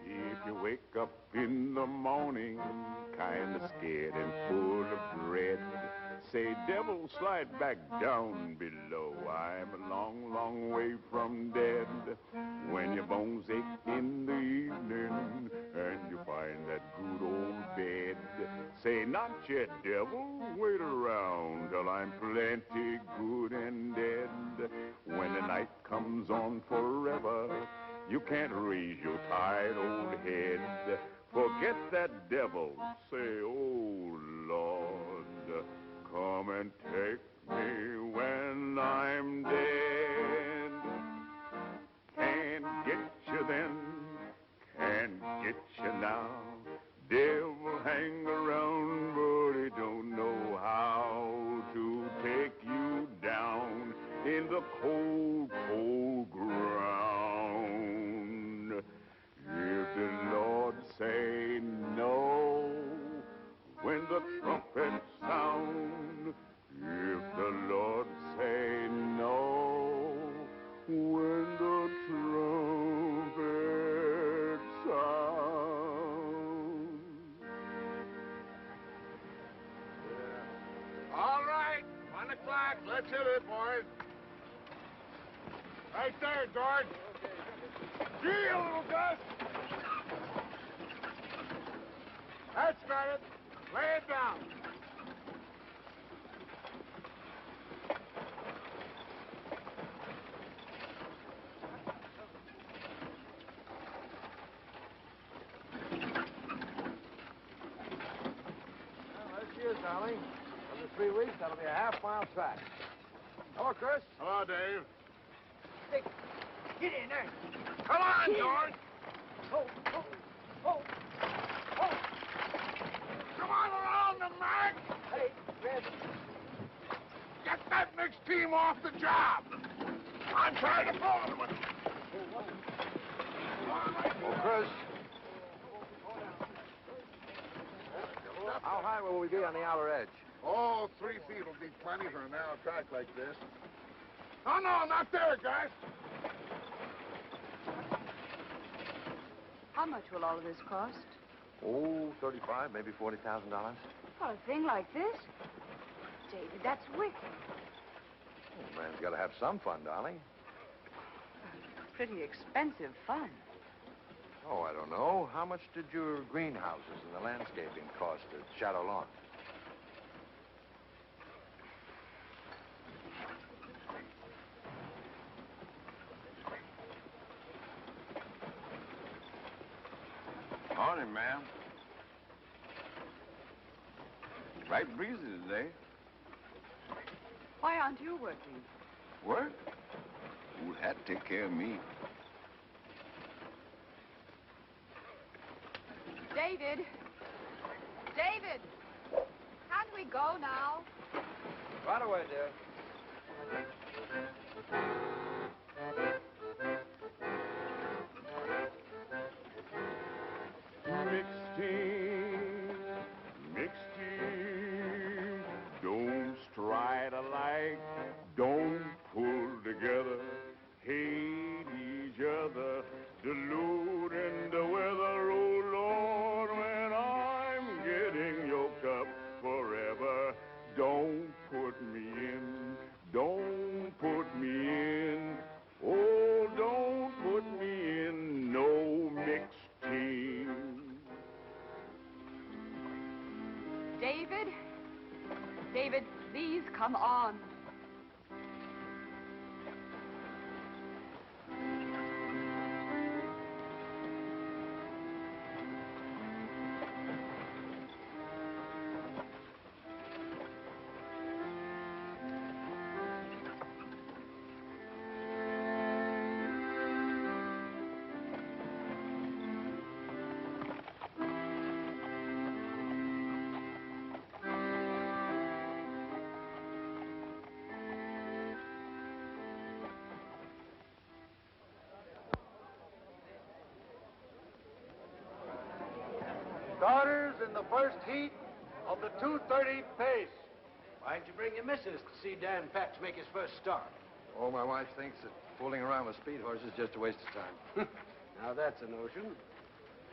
S15: If you wake up in the morning, kind of scared and full of dread, say, devil, slide back down below. I'm a long, long way from dead. When your bones ache in the evening and you find that good old bed, say, not yet, devil, wait around till I'm plenty good and dead. When the night comes on forever, you can't raise your tired old head. Forget that devil, say, oh, Lord, come and take me when I'm dead. Can't get you then, can't get you now. Devil hang around, but he don't That's it, boys. Right there, George. Gee, a little Gus. That's got it. Lay it down.
S2: Darling. Under 3 weeks, that'll be a half-mile track. Hello, Chris.
S15: Hello, Dave.
S10: Hey, get in there.
S15: Come on, George.
S10: Oh, oh, oh, oh.
S15: Come on around the mark.
S10: Hey, Red.
S15: Get that mixed team off the job. I'm trying to pull them.
S2: Oh, Chris. How high will we be on the outer edge?
S15: Oh, 3 feet will be plenty for a narrow track like this. Oh, no, not there, guys.
S14: How much will all of this cost?
S2: Oh, $35,000, maybe $40,000.
S14: For a thing like this? David, that's wicked.
S2: Oh, man's got to have some fun, darling.
S14: Pretty expensive fun.
S2: Oh, I don't know. How much did your greenhouses and the landscaping cost at Shadow Lawn?
S15: Morning, ma'am. Right breezy today.
S14: Why aren't you working?
S15: Work? Old Hat take care of me.
S14: David! David! Can't we go now?
S2: Right away, dear.
S15: Mixed tea, don't stride alike, don't pull together, hate each other, deluding the weather, oh Lord, when I'm getting yoked up forever, don't put me in, don't put me in, oh, don't put me in no mixed team.
S14: David? David, please come on.
S13: Starters in the first heat of the 2:30 pace. Why'd you bring your missus to see Dan Patch make his first start?
S2: Oh, my wife thinks that fooling around with speed horses is just a waste of time.
S13: Now that's a notion.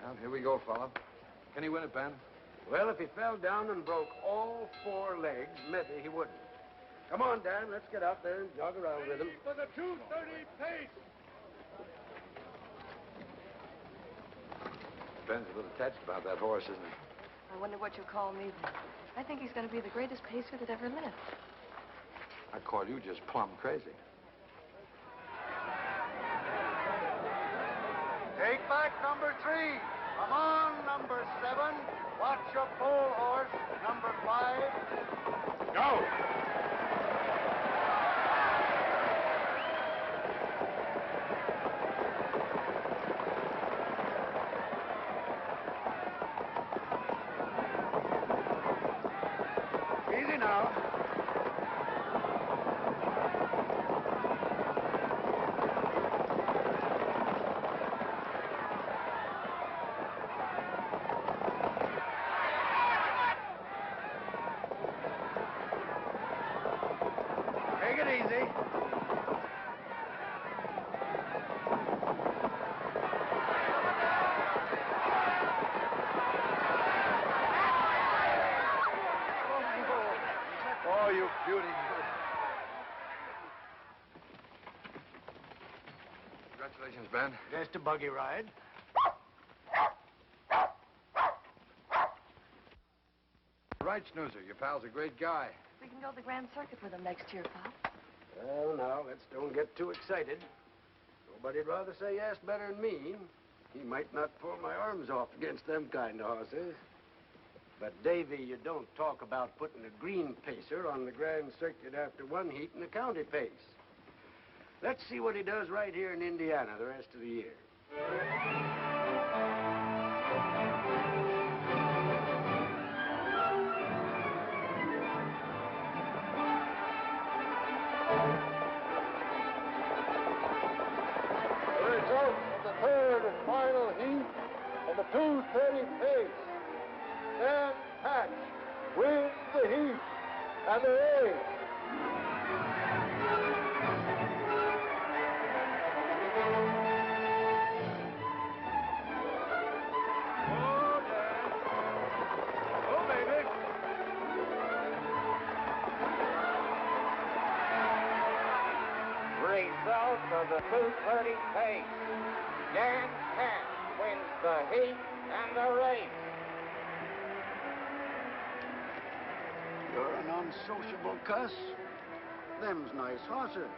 S2: Well, here we go, fella. Can he win it, Ben?
S13: Well, if he fell down and broke all 4 legs, maybe he wouldn't. Come on, Dan, let's get out there and jog around with him.
S15: For the 2:30 pace.
S2: Ben's a little touched about that horse, isn't he?
S8: I wonder what you'll call me then. I think he's going to be the greatest pacer that ever lived.
S2: I call you just plumb crazy.
S13: Take back number 3. Come on, number 7. Watch your pole horse, number 5.
S15: Go!
S13: Easy now. Take it easy.
S5: Ben?
S13: Just a buggy ride.
S5: Right, Snoozer. Your pal's a great guy.
S8: We can go to the Grand Circuit with him next year, Pop.
S13: Well, now, let's don't get too excited. Nobody'd rather say yes better than me. He might not pull my arms off against them kind of horses. But, Davy, you don't talk about putting a green pacer on the Grand Circuit after one heat in the county pace. Let's see what he does right here in Indiana the rest of the year.
S15: The result of the third and final heat of the 2:30 pace. Dan Patch wins the heat and the race. Oh, baby.
S16: Result of the 2:30 pace. Dan Patch wins the heat and the race.
S13: You're an unsociable cuss. Them's nice horses.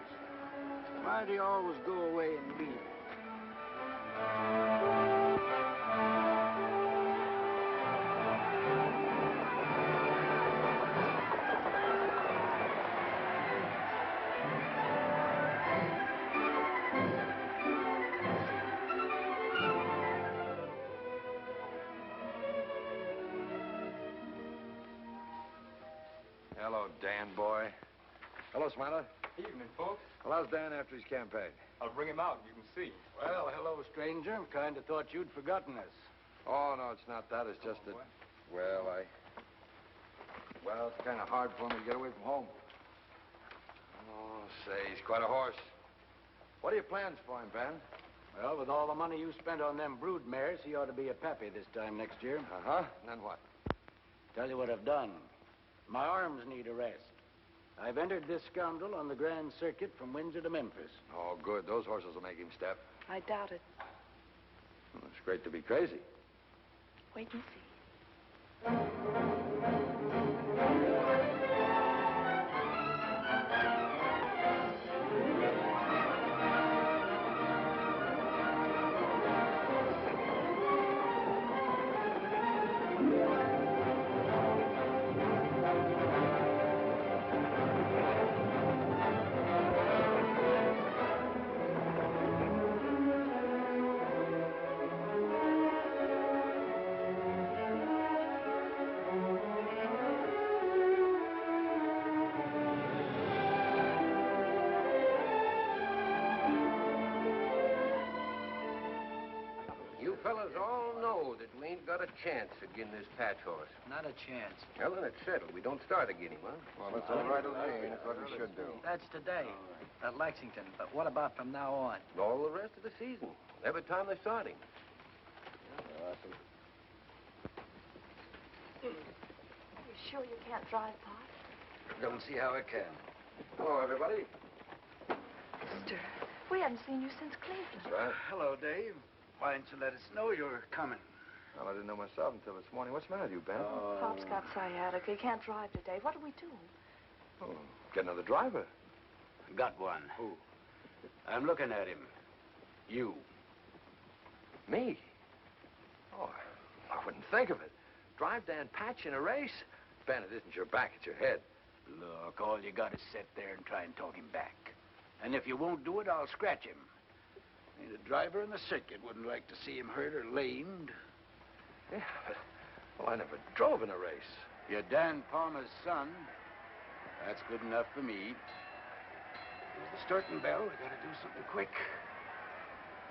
S13: Why do you always go away and leave 'em?
S5: Hello, Dan boy. Hello, Smiler.
S17: Evening, folks.
S5: Well, how's Dan after his campaign?
S17: I'll bring him out and you can see.
S13: Well, hello, stranger. Kind of thought you'd forgotten us.
S5: Oh, no, it's not that. It's just that, well, it's kind of hard for him to get away from home. Oh, say, he's quite a horse. What are your plans for him, Ben?
S13: Well, with all the money you spent on them brood mares, he ought to be a pappy this time next year.
S5: Uh-huh. And then what?
S13: Tell you what I've done. My arms need a rest. I've entered this scoundrel on the Grand Circuit from Windsor to Memphis.
S5: Oh, good. Those horses will make him step.
S8: I doubt it.
S5: Well, it's great to be crazy.
S8: Wait and see.
S10: You fellas all know that we ain't got a chance again this Patch horse.
S18: Not a chance.
S10: Well, then it's settled. We don't start again him, huh?
S5: Well, that's all right with me. That's what we should do.
S18: That's today at Lexington. But what about from now on?
S10: All the rest of the season. Every time they start him.
S5: Awesome.
S8: You sure you can't drive, Pop?
S13: Don't see how I can.
S5: Hello, everybody.
S8: Mister, we haven't seen you since Cleveland.
S5: That's right.
S13: Hello, Dave. Why didn't you let us know you were coming?
S5: Well, I didn't know myself until this morning. What's the matter with you, Ben?
S8: Pop's got sciatica. He can't drive today. What do we do?
S5: Oh, get another driver.
S13: Got one.
S5: Who?
S13: I'm looking at him. You.
S5: Me? Oh, I wouldn't think of it. Drive Dan Patch in a race? Ben, it isn't your back, it's your head.
S13: Look, all you got is sit there and try and talk him back. And if you won't do it, I'll scratch him. Ain't a driver in the circuit wouldn't like to see him hurt or lamed.
S5: Yeah, but, well, I never drove in a race.
S13: You're Dan Palmer's son. That's good enough for me. Here's the starting bell. I gotta do something quick.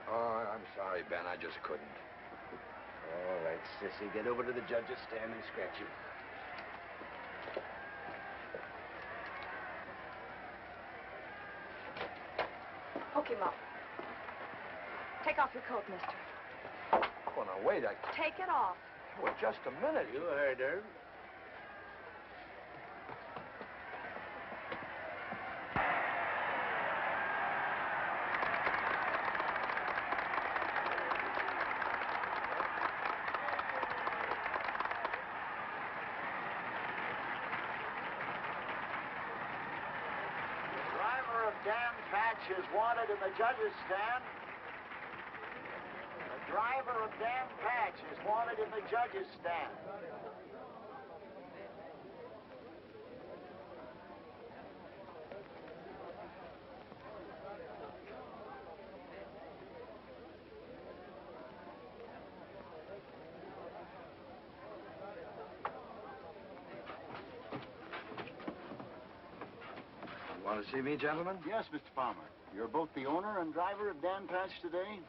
S5: Oh, I'm sorry, Ben. I just couldn't.
S13: All right, sissy. Get over to the judge's stand and scratch him.
S8: Hook him up. Take off your coat, mister.
S5: Oh, now, wait.
S8: Take it off.
S5: Well, just a minute.
S13: You heard her.
S16: Dan Patch is wanted in the judges' stand. The driver of Dan Patch is wanted in the judges' stand.
S2: Want to see me, gentlemen?
S19: Yes, Mr. Palmer. You're both the owner and driver of Dan Patch today?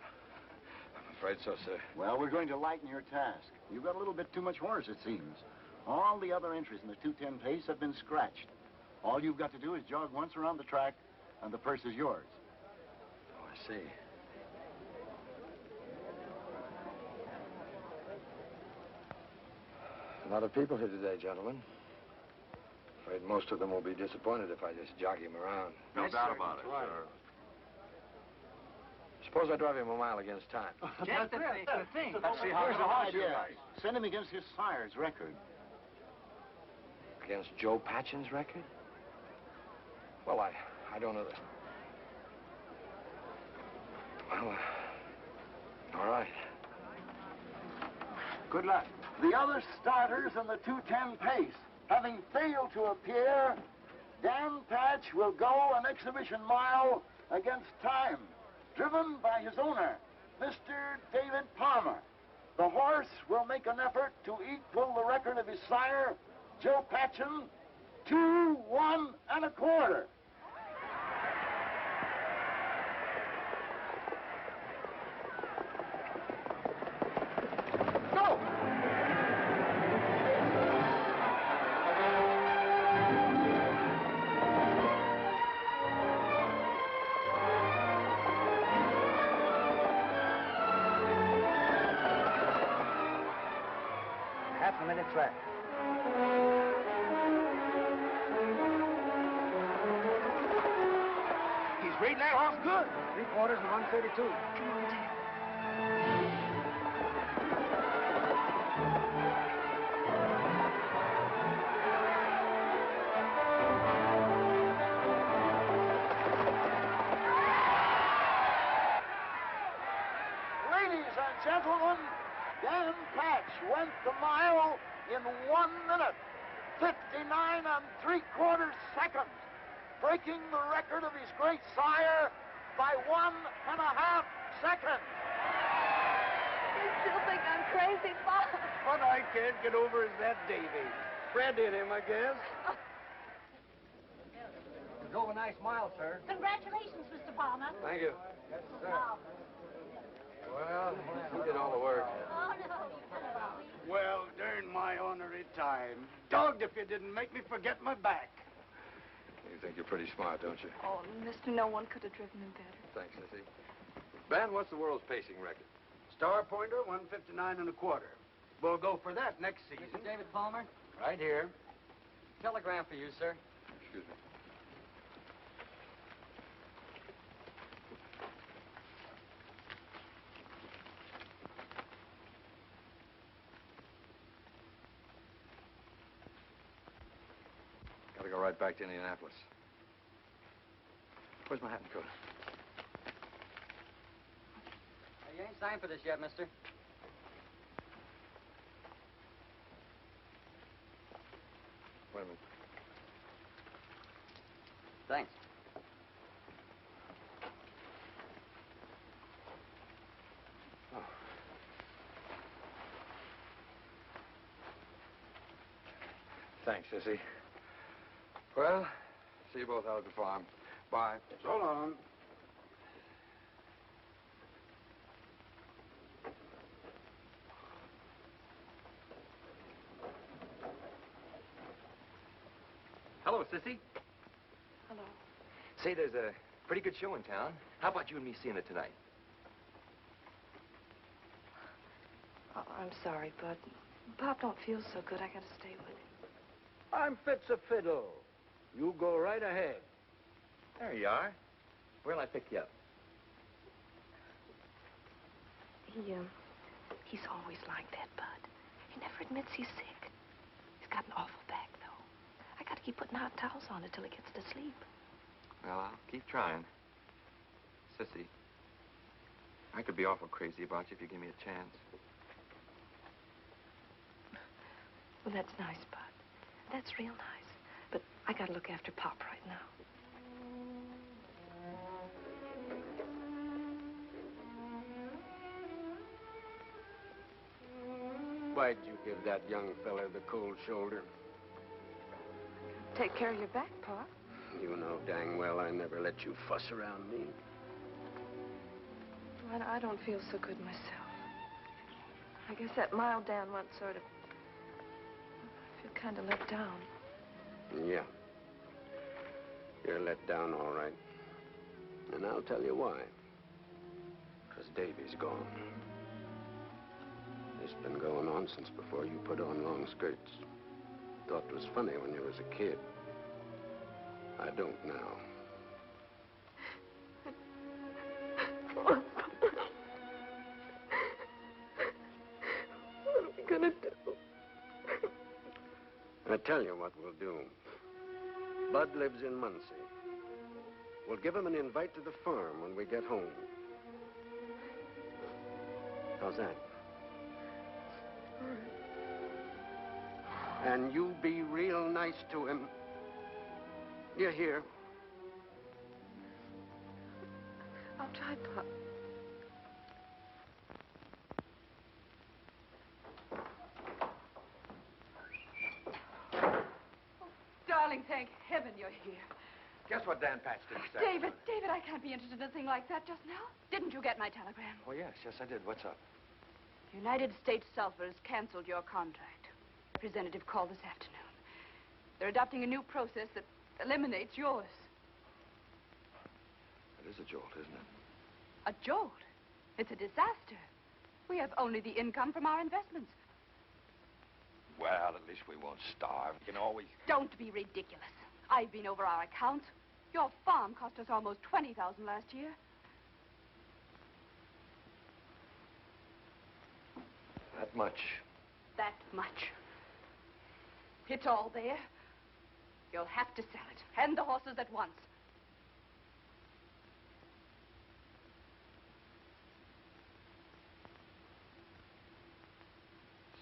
S2: I'm afraid so, sir.
S19: Well, we're going to lighten your task. You've got a little bit too much horse, it seems. All the other entries in the 210 pace have been scratched. All you've got to do is jog once around the track, and the purse is yours.
S2: Oh, I see. A lot of people here today, gentlemen. Afraid most of them will be disappointed if I just jog him around.
S5: No doubt about it, sir.
S2: Suppose I drive him a mile against time.
S18: Just the thing.
S19: Let's see how here's the idea. Send him against his sire's record.
S2: Against Joe Patchen's record? Well, I don't know. Well, all right.
S19: Good luck. The other starters in the 210 pace, having failed to appear, Dan Patch will go an exhibition mile against time, driven by his owner, Mr. David Palmer. The horse will make an effort to equal the record of his sire, Joe Patchen, 2, 1 1/4.
S18: Half a minute left.
S11: He's rating that horse good.
S18: 3/4 and 132. Come on, Dan.
S19: Ladies and gentlemen, Dan Patch went the mile in 1 minute, 59 3/4 seconds, breaking the record of his great sire by 1.5 seconds.
S14: You still think I'm crazy, Bob?
S11: What I can't get over is that Davy. Fred in him, I guess.
S18: You drove a nice mile, sir.
S9: Congratulations, Mr. Palmer.
S2: Thank you.
S18: Yes, sir.
S2: Well, you did all the work.
S9: Oh, no, you could have always.
S13: Well, darn my ornery time. Dogged if you didn't make me forget my back.
S2: You think you're pretty smart, don't you?
S8: Oh, mister, no one could have driven him better.
S2: Thanks, Sissy. Ben, what's the world's pacing record?
S13: Star Pointer, 159 1/4. We'll go for that next season.
S18: Mr. David Palmer?
S13: Right here.
S18: Telegram for you, sir.
S2: Excuse me. Gotta go right back to Indianapolis. Where's my hat and coat?
S18: You ain't signed for this yet, mister.
S2: Wait a minute.
S18: Thanks.
S2: Oh. Thanks, Sissy. Well, see you both out at the farm. Bye.
S13: So long.
S20: Hello, Sissy.
S8: Hello.
S20: Say, there's a pretty good show in town. How about you and me seeing it tonight?
S8: Oh, I'm sorry, Bud. Pop don't feel so good. I gotta stay with him.
S11: I'm fit's a fiddle. You go right ahead.
S20: There you are. Where'll I pick you up?
S8: He's always like that, Bud. He never admits he's sick. He's got an awful back, though. I gotta keep putting hot towels on it till he gets to sleep.
S20: Well, I'll keep trying. Sissy, I could be awful crazy about you if you give me a chance.
S8: Well, that's nice, Bud. That's real nice. But I gotta look after Pop right now.
S13: Why'd you give that young fella the cold shoulder?
S8: Take care of your back, Pa.
S13: You know dang well I never let you fuss around me.
S8: I don't feel so good myself. I guess that mild Dan once sort of... I feel kind of let down.
S13: Yeah. You're let down, all right. And I'll tell you why. Because Davy's gone. It's been going on since before you put on long skirts. Thought it was funny when you was a kid. I don't now.
S8: What are we gonna do?
S13: I tell you what we'll do. Bud lives in Muncie. We'll give him an invite to the farm when we get home. How's that? And you be real nice to him. You hear?
S8: I'll try, Pop.
S14: Darling, thank heaven you're here.
S2: Guess what Dan Patch did this afternoon?
S14: David, I can't be interested in a thing like that just now. Didn't you get my telegram?
S2: Oh, yes, I did. What's up?
S14: United States Sulphur has canceled your contract. Representative called this afternoon. They're adopting a new process that eliminates yours.
S2: That is a jolt, isn't it?
S14: A jolt? It's a disaster. We have only the income from our investments.
S2: Well, at least we won't starve. You can always...
S14: Don't be ridiculous. I've been over our accounts. Your farm cost us almost $20,000 last year.
S2: That much.
S14: That much. It's all there. You'll have to sell it. And the horses at once.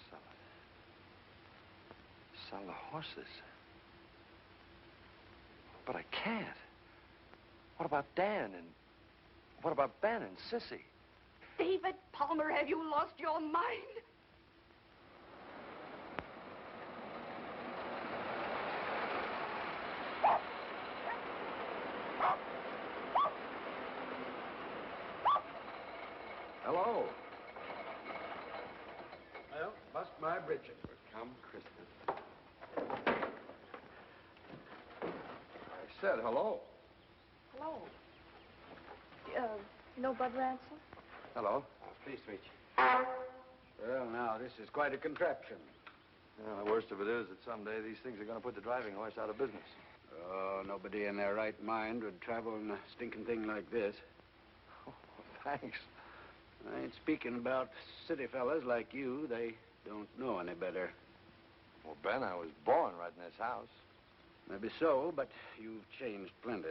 S2: Sell it. Sell the horses. But I can't. What about Dan and... What about Ben and Sissy?
S14: David Palmer, have you lost your mind?
S13: Hello. Well, bust my britches.
S2: Come, Christmas. I said hello.
S8: Hello. You know Bud Ransom?
S2: Hello.
S13: Please reach. Well, now, this is quite a contraption.
S2: Yeah, the worst of it is that someday these things are going to put the driving horse out of business.
S13: Oh, nobody in their right mind would travel in a stinking thing like this.
S2: Oh, thanks.
S13: I ain't speaking about city fellas like you. They don't know any better.
S2: Well, Ben, I was born right in this house.
S13: Maybe so, but you've changed plenty.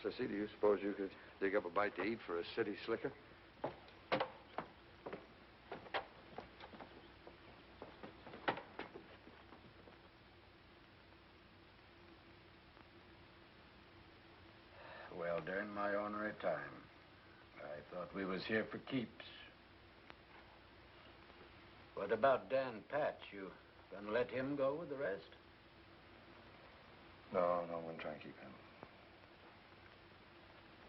S2: Sissy, do you suppose you could dig up a bite to eat for a city slicker?
S13: Well, during my ornery time, I thought we was here for keeps. What about Dan Patch? You gonna let him go with the rest?
S2: No, I'm going to try and keep him.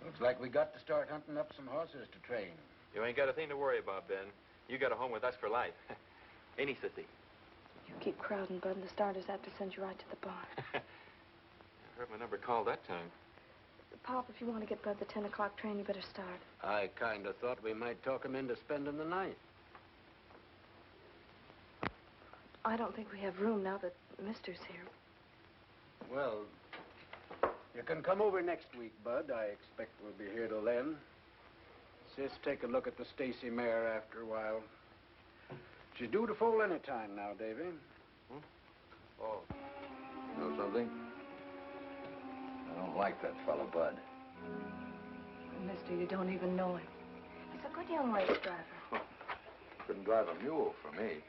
S13: Looks like we got to start hunting up some horses to train.
S20: You ain't got a thing to worry about, Ben. You got a home with us for life. Ain't he, Sissy?
S8: You keep crowding, Bud, and the starters have to send you right to the barn.
S20: I heard my number called that time.
S8: Pop, if you want to get Bud the 10 o'clock train, you better start.
S13: I kind of thought we might talk him into spending the night.
S8: I don't think we have room now that Mister's here.
S13: Well, you can come over next week, Bud. I expect we'll be here till then. Sis, take a look at the Stacy mare after a while. She's due to foal any time now, Davy.
S2: Oh.
S5: Know something? I don't like that fellow, Bud.
S8: Mister, you don't even know him. He's a good young race driver.
S5: Couldn't drive a mule for me.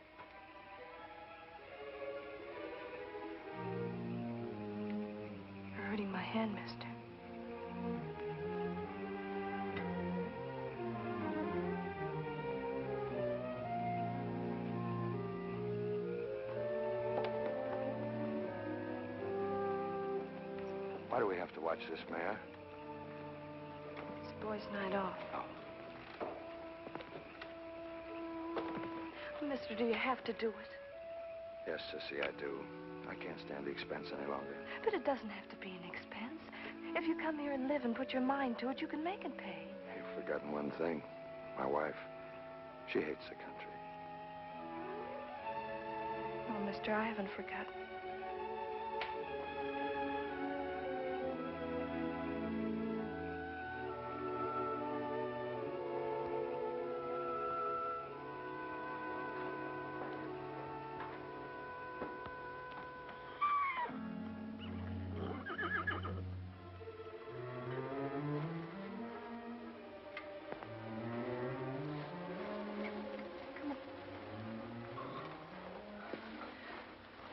S8: You're hurting my hand, mister.
S5: Why do we have to watch this, Mayor?
S8: It's boys' night off. Mister, do you have to do it?
S5: Yes, Sissy, I do. I can't stand the expense any longer.
S8: But it doesn't have to be an expense. If you come here and live and put your mind to it, you can make it pay.
S5: You've forgotten one thing. My wife, she hates the country.
S8: Oh, mister, I haven't forgotten.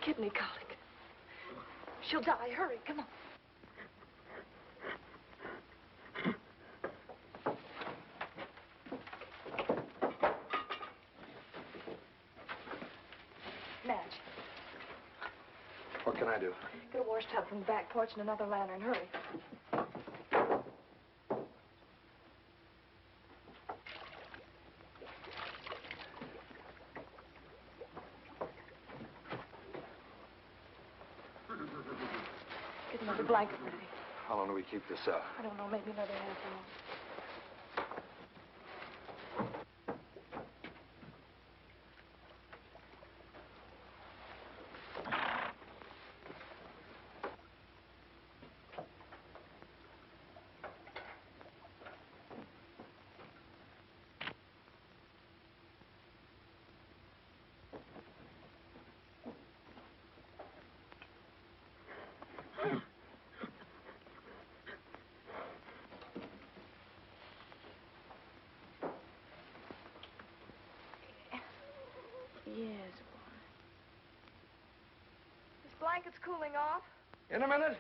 S8: Kidney colic. She'll die. Hurry, come on. Madge,
S5: What can I do?
S8: get a wash tub from the back porch and another lantern. Hurry. Get another blanket ready.
S5: How long do we keep this up?
S8: I don't know, maybe another half hour. Yes, boy. This blanket's cooling off.
S5: In a minute.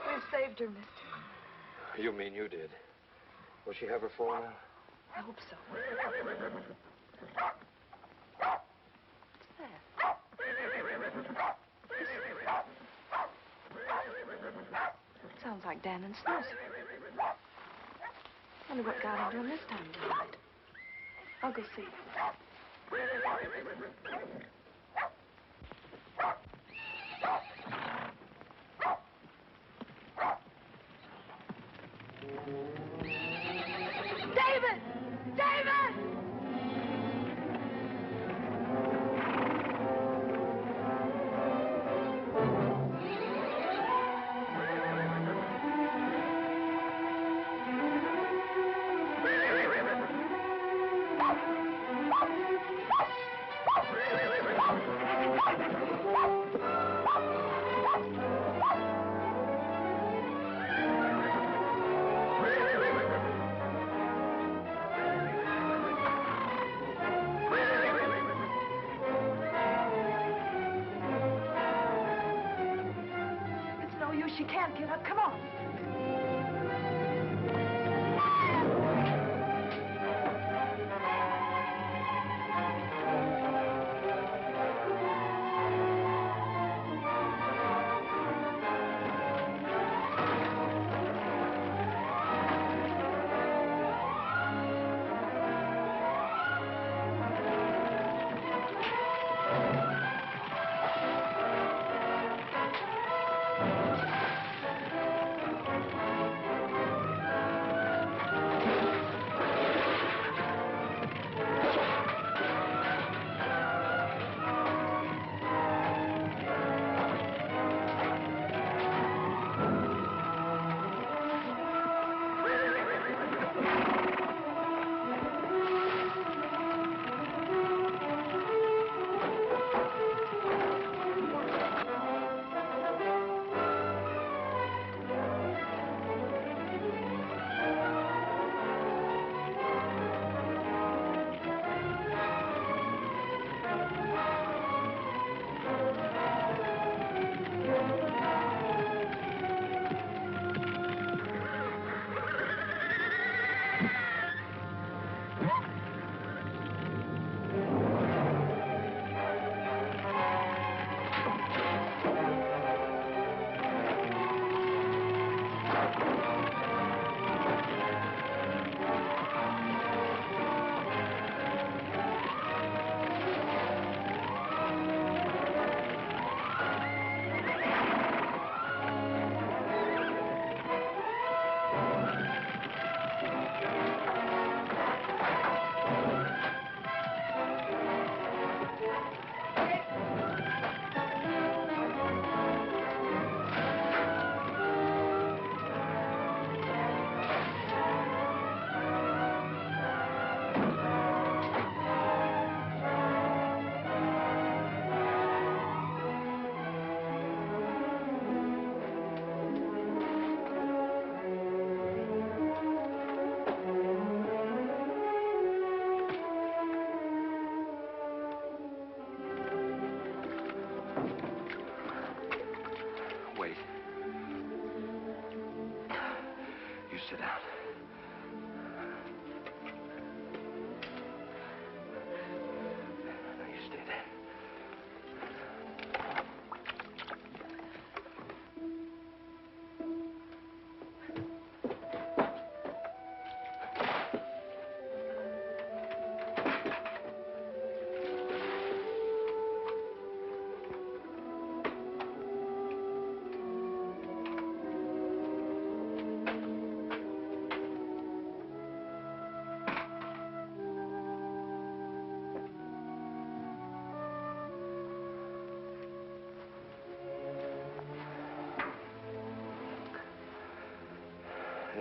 S8: We've saved her, mister.
S5: You mean you did? Will she have her full now?
S8: I hope so. Sounds like Dan and Snoozer. Wonder what got into him this time of night. I'll go see. David! David! She can't get up. Come on.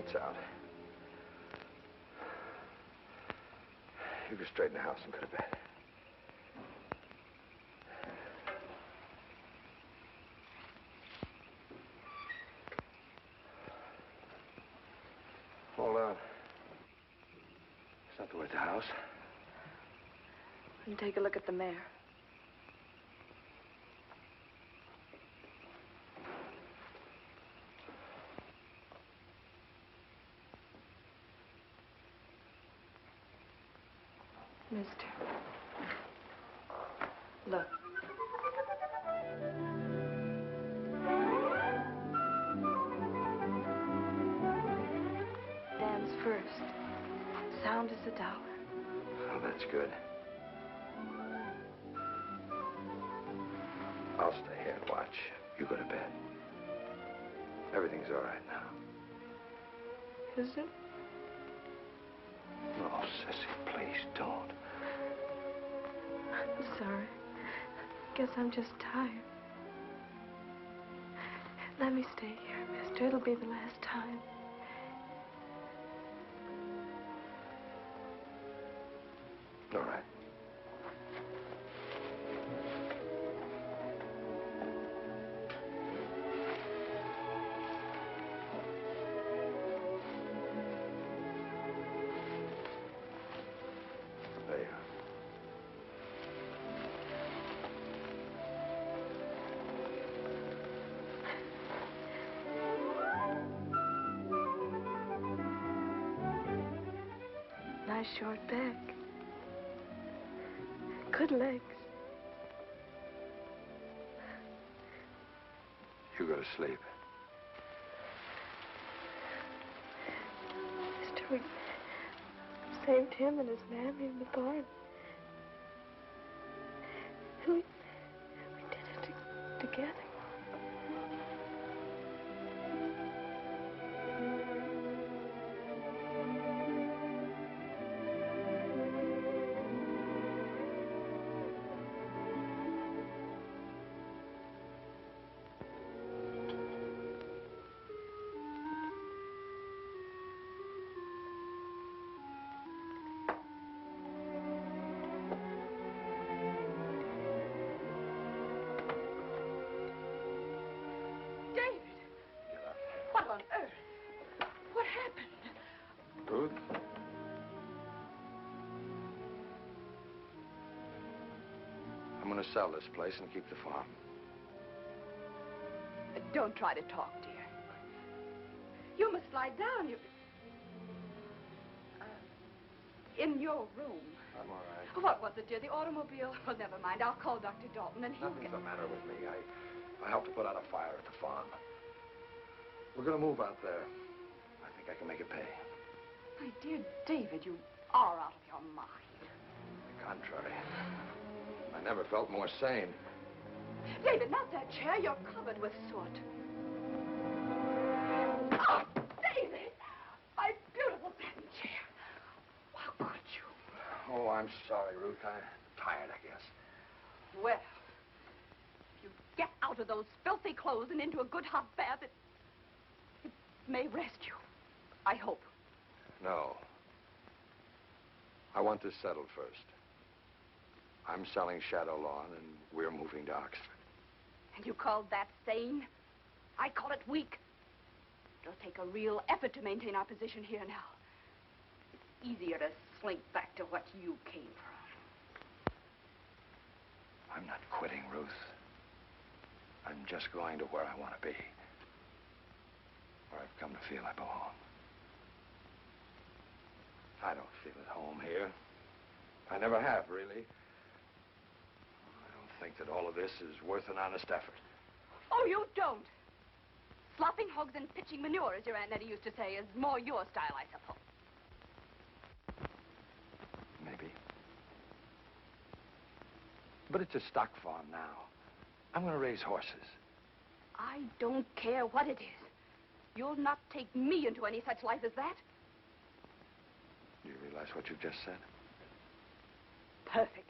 S5: lights out. You go straight in the house and go to bed. Hold on. It's not the way to the house.
S8: And take a look at the mare. Mister. Look. Dan's first. Sound as a dollar.
S5: Oh, that's good. I'll stay here and watch. You go to bed. Everything's all right now.
S8: Is it?
S5: Oh, Sissy, please don't.
S8: I'm sorry. Guess I'm just tired. Let me stay here, mister. It'll be the last time.
S5: All right. There you are.
S8: Nice short back. Good legs.
S5: You go to sleep.
S8: Mister, we saved him and his mammy in the barn. And we did it together.
S3: What on earth? What happened?
S5: Ruth? I'm going to sell this place and keep the farm.
S14: Don't try to talk, dear. You must lie down. In your room.
S5: I'm all right.
S14: What was it, dear? The automobile? Well, never mind. I'll call Dr. Dalton and he'll
S5: Nothing's
S14: get...
S5: the matter with me. I helped to put out a fire at the farm. We're going to move out there. I think I can make it pay.
S14: My dear David, you are out of your mind.
S5: On the contrary. I never felt more sane.
S14: David, not that chair. You're covered with soot. Oh, David! My beautiful satin chair. How could you?
S5: Oh, I'm sorry, Ruth. I'm tired, I guess.
S14: Well, if you get out of those filthy clothes and into a good hot bath, it may rest you. I hope.
S5: No. I want this settled first. I'm selling Shadow Lawn, and we're moving to Oxford.
S14: And you call that sane? I call it weak. It'll take a real effort to maintain our position here now. It's easier to slink back to what you came from.
S5: I'm not quitting, Ruth. I'm just going to where I want to be. Where I've come to feel I belong. I don't feel at home here. I never have, really. I don't think that all of this is worth an honest effort.
S14: Oh, you don't? Slopping hogs and pitching manure, as your Aunt Nettie used to say, is more your style, I suppose.
S5: Maybe. But it's a stock farm now. I'm going to raise horses.
S14: I don't care what it is. You'll not take me into any such life as that.
S5: Do you realize what you just said?
S14: Perfectly.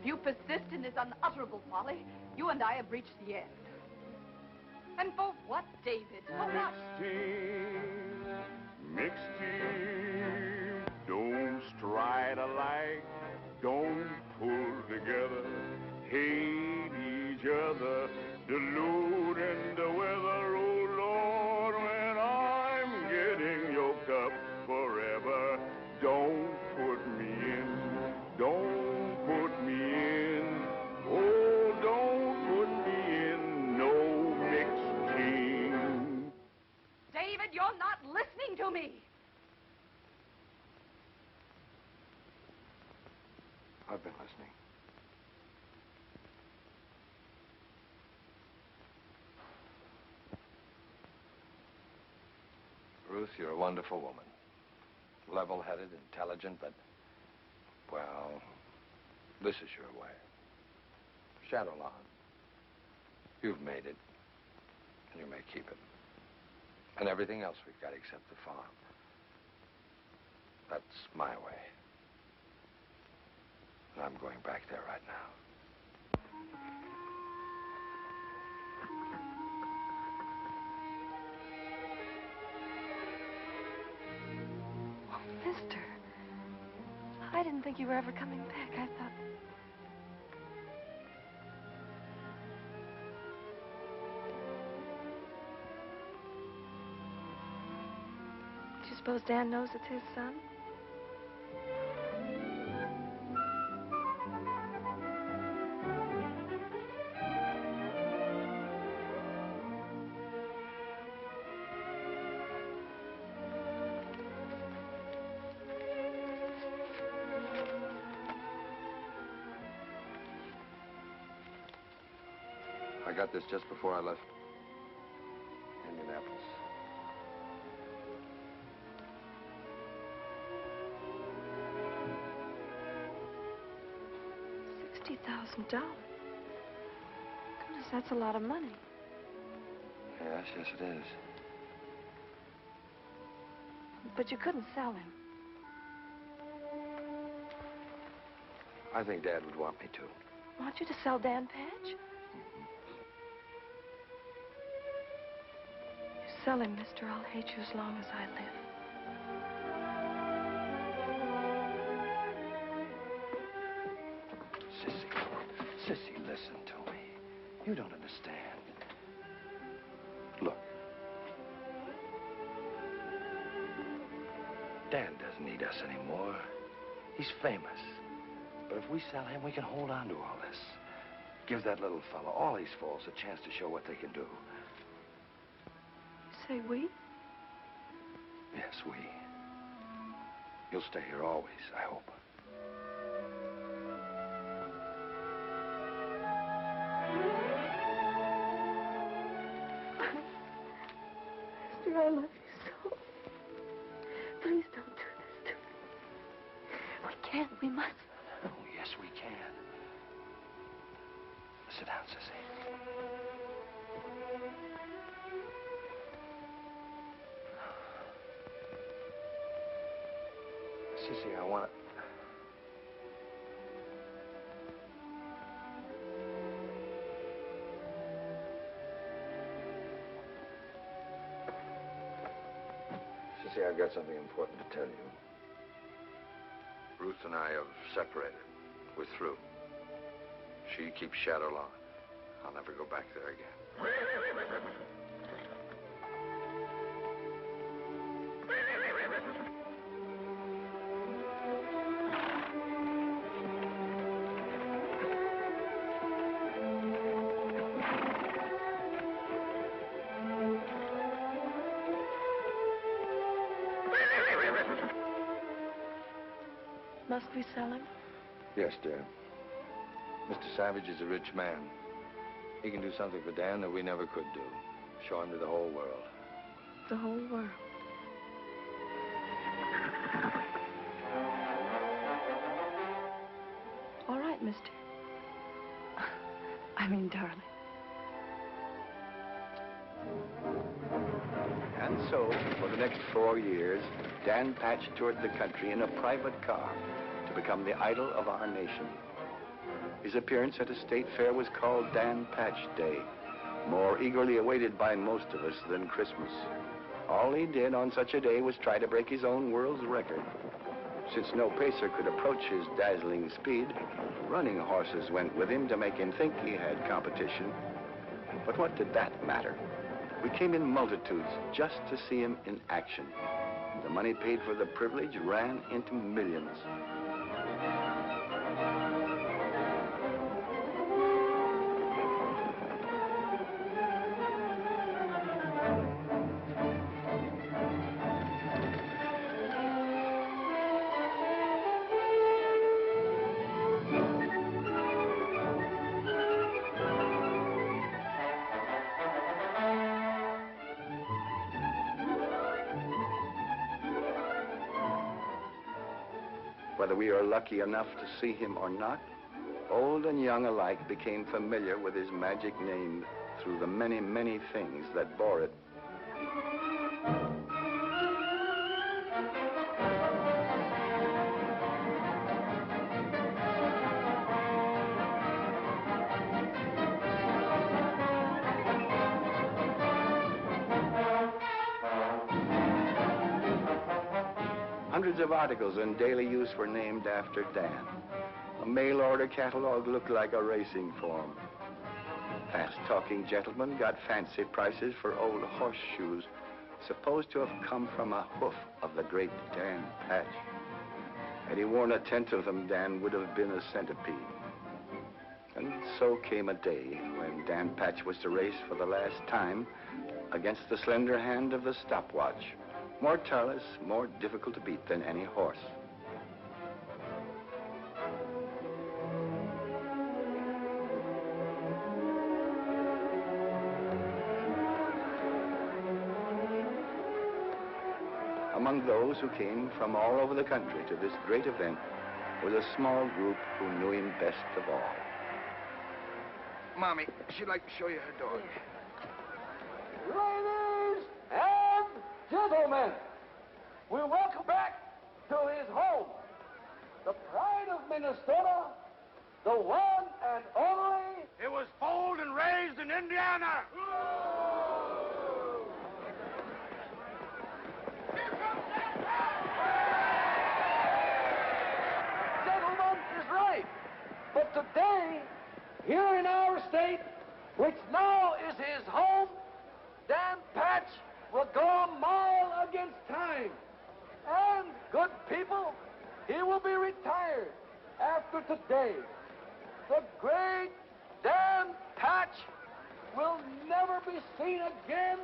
S14: you persist in this unutterable folly, you and I have reached the end. And for what, David? For what?
S15: Mixed team, don't stride alike, don't pull together, hate each other, deluding the weather, oh Lord, when I'm getting yoked up forever, don't put me in, don't put me in, oh, don't put me in no mixed team.
S14: David, you're not listening to me.
S20: I've been listening.
S5: Ruth, you're a wonderful woman. Level-headed, intelligent, but, well, this is your way. Shadowlawn. You've made it, and you may keep it. And everything else we've got except the farm. That's my way. And I'm going back there right now.
S8: Oh, mister. I didn't think you were ever coming back. I thought... Do you suppose Dan knows it's his son?
S5: I got this just before I left Indianapolis.
S8: $60,000. Goodness, that's a lot of money.
S5: Yes, yes, it is.
S8: But you couldn't sell him.
S5: I think Dad would want me to.
S8: Want you to sell Dan Patch? You sell him, mister. I'll hate you as long as I live.
S5: Sissy, listen to me. You don't understand. Look. Dan doesn't need us anymore. He's famous. But if we sell him, we can hold on to all this. Give that little fellow, all these fools, a chance to show what they can do.
S8: Say we?
S5: Yes, we. You'll stay here always, I hope.
S8: Mister, I love you so. Please don't do this to me. We can't. We must.
S5: Oh, yes, we can. Sit down, Sissy. Sissy, I want to... Sissy, I've got something important to tell you. Ruth and I have separated. We're through. She keeps Shadowlawn. I'll never go back there again.
S8: Must we sell him?
S5: Yes, dear. Mr. Savage is a rich man. He can do something for Dan that we never could do. Show him to the whole world.
S8: The whole world. All right, mister. I mean, darling.
S1: And so, for the next 4 years, Dan Patch toured the country in a private car to become the idol of our nation. His appearance at a state fair was called Dan Patch Day, more eagerly awaited by most of us than Christmas. All he did on such a day was try to break his own world's record. Since no pacer could approach his dazzling speed, running horses went with him to make him think he had competition. But what did that matter? We came in multitudes just to see him in action. The money paid for the privilege ran into millions. Whether we are lucky enough to see him or not, old and young alike became familiar with his magic name through the many, many things that bore it. Hundreds of articles in daily use were named after Dan. A mail-order catalog looked like a racing form. Fast-talking gentlemen got fancy prices for old horseshoes, supposed to have come from a hoof of the great Dan Patch. Had he worn a tenth of them, Dan would have been a centipede. And so came a day when Dan Patch was to race for the last time against the slender hand of the stopwatch. More tireless, more difficult to beat than any horse. Among those who came from all over the country to this great event was a small group who knew him best of all.
S11: Mommy, she'd like to show you her dog.
S19: Ladies and gentlemen, we welcome back to his home, the pride of Minnesota, the one and only.
S11: It was foaled and raised in Indiana.
S19: Gentleman is right. But today, here in our state, which now is his home, Dan Patch will go a mile against time. And, good people, he will be retired after today. The great Dan Patch will never be seen again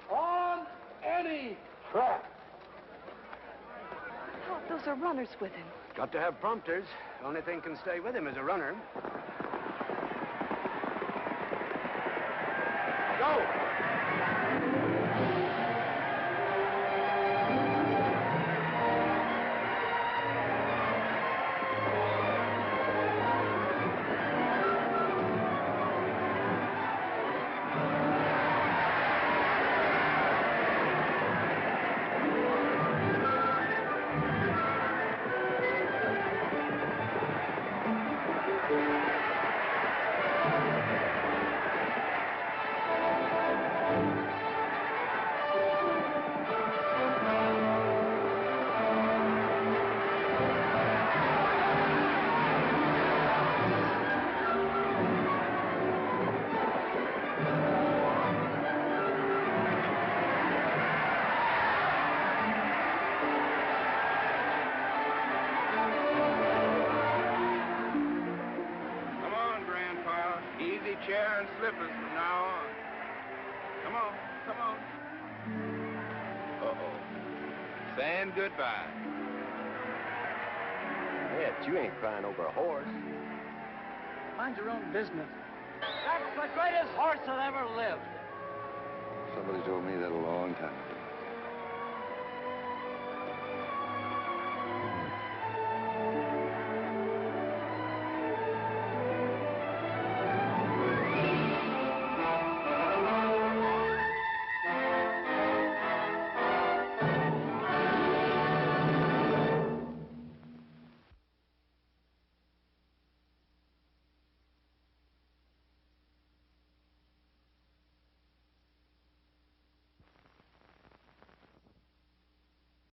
S19: on any track.
S8: Pop, those are runners with him.
S11: Got to have prompters. Only thing can stay with him is a runner. Go!
S15: Chair and slippers from now on. Come on, come on. Uh-oh. Saying goodbye.
S4: Yeah, but you ain't crying over a horse.
S18: Mind your own business.
S10: That's the greatest horse that ever lived.
S5: Somebody told me that a long time ago.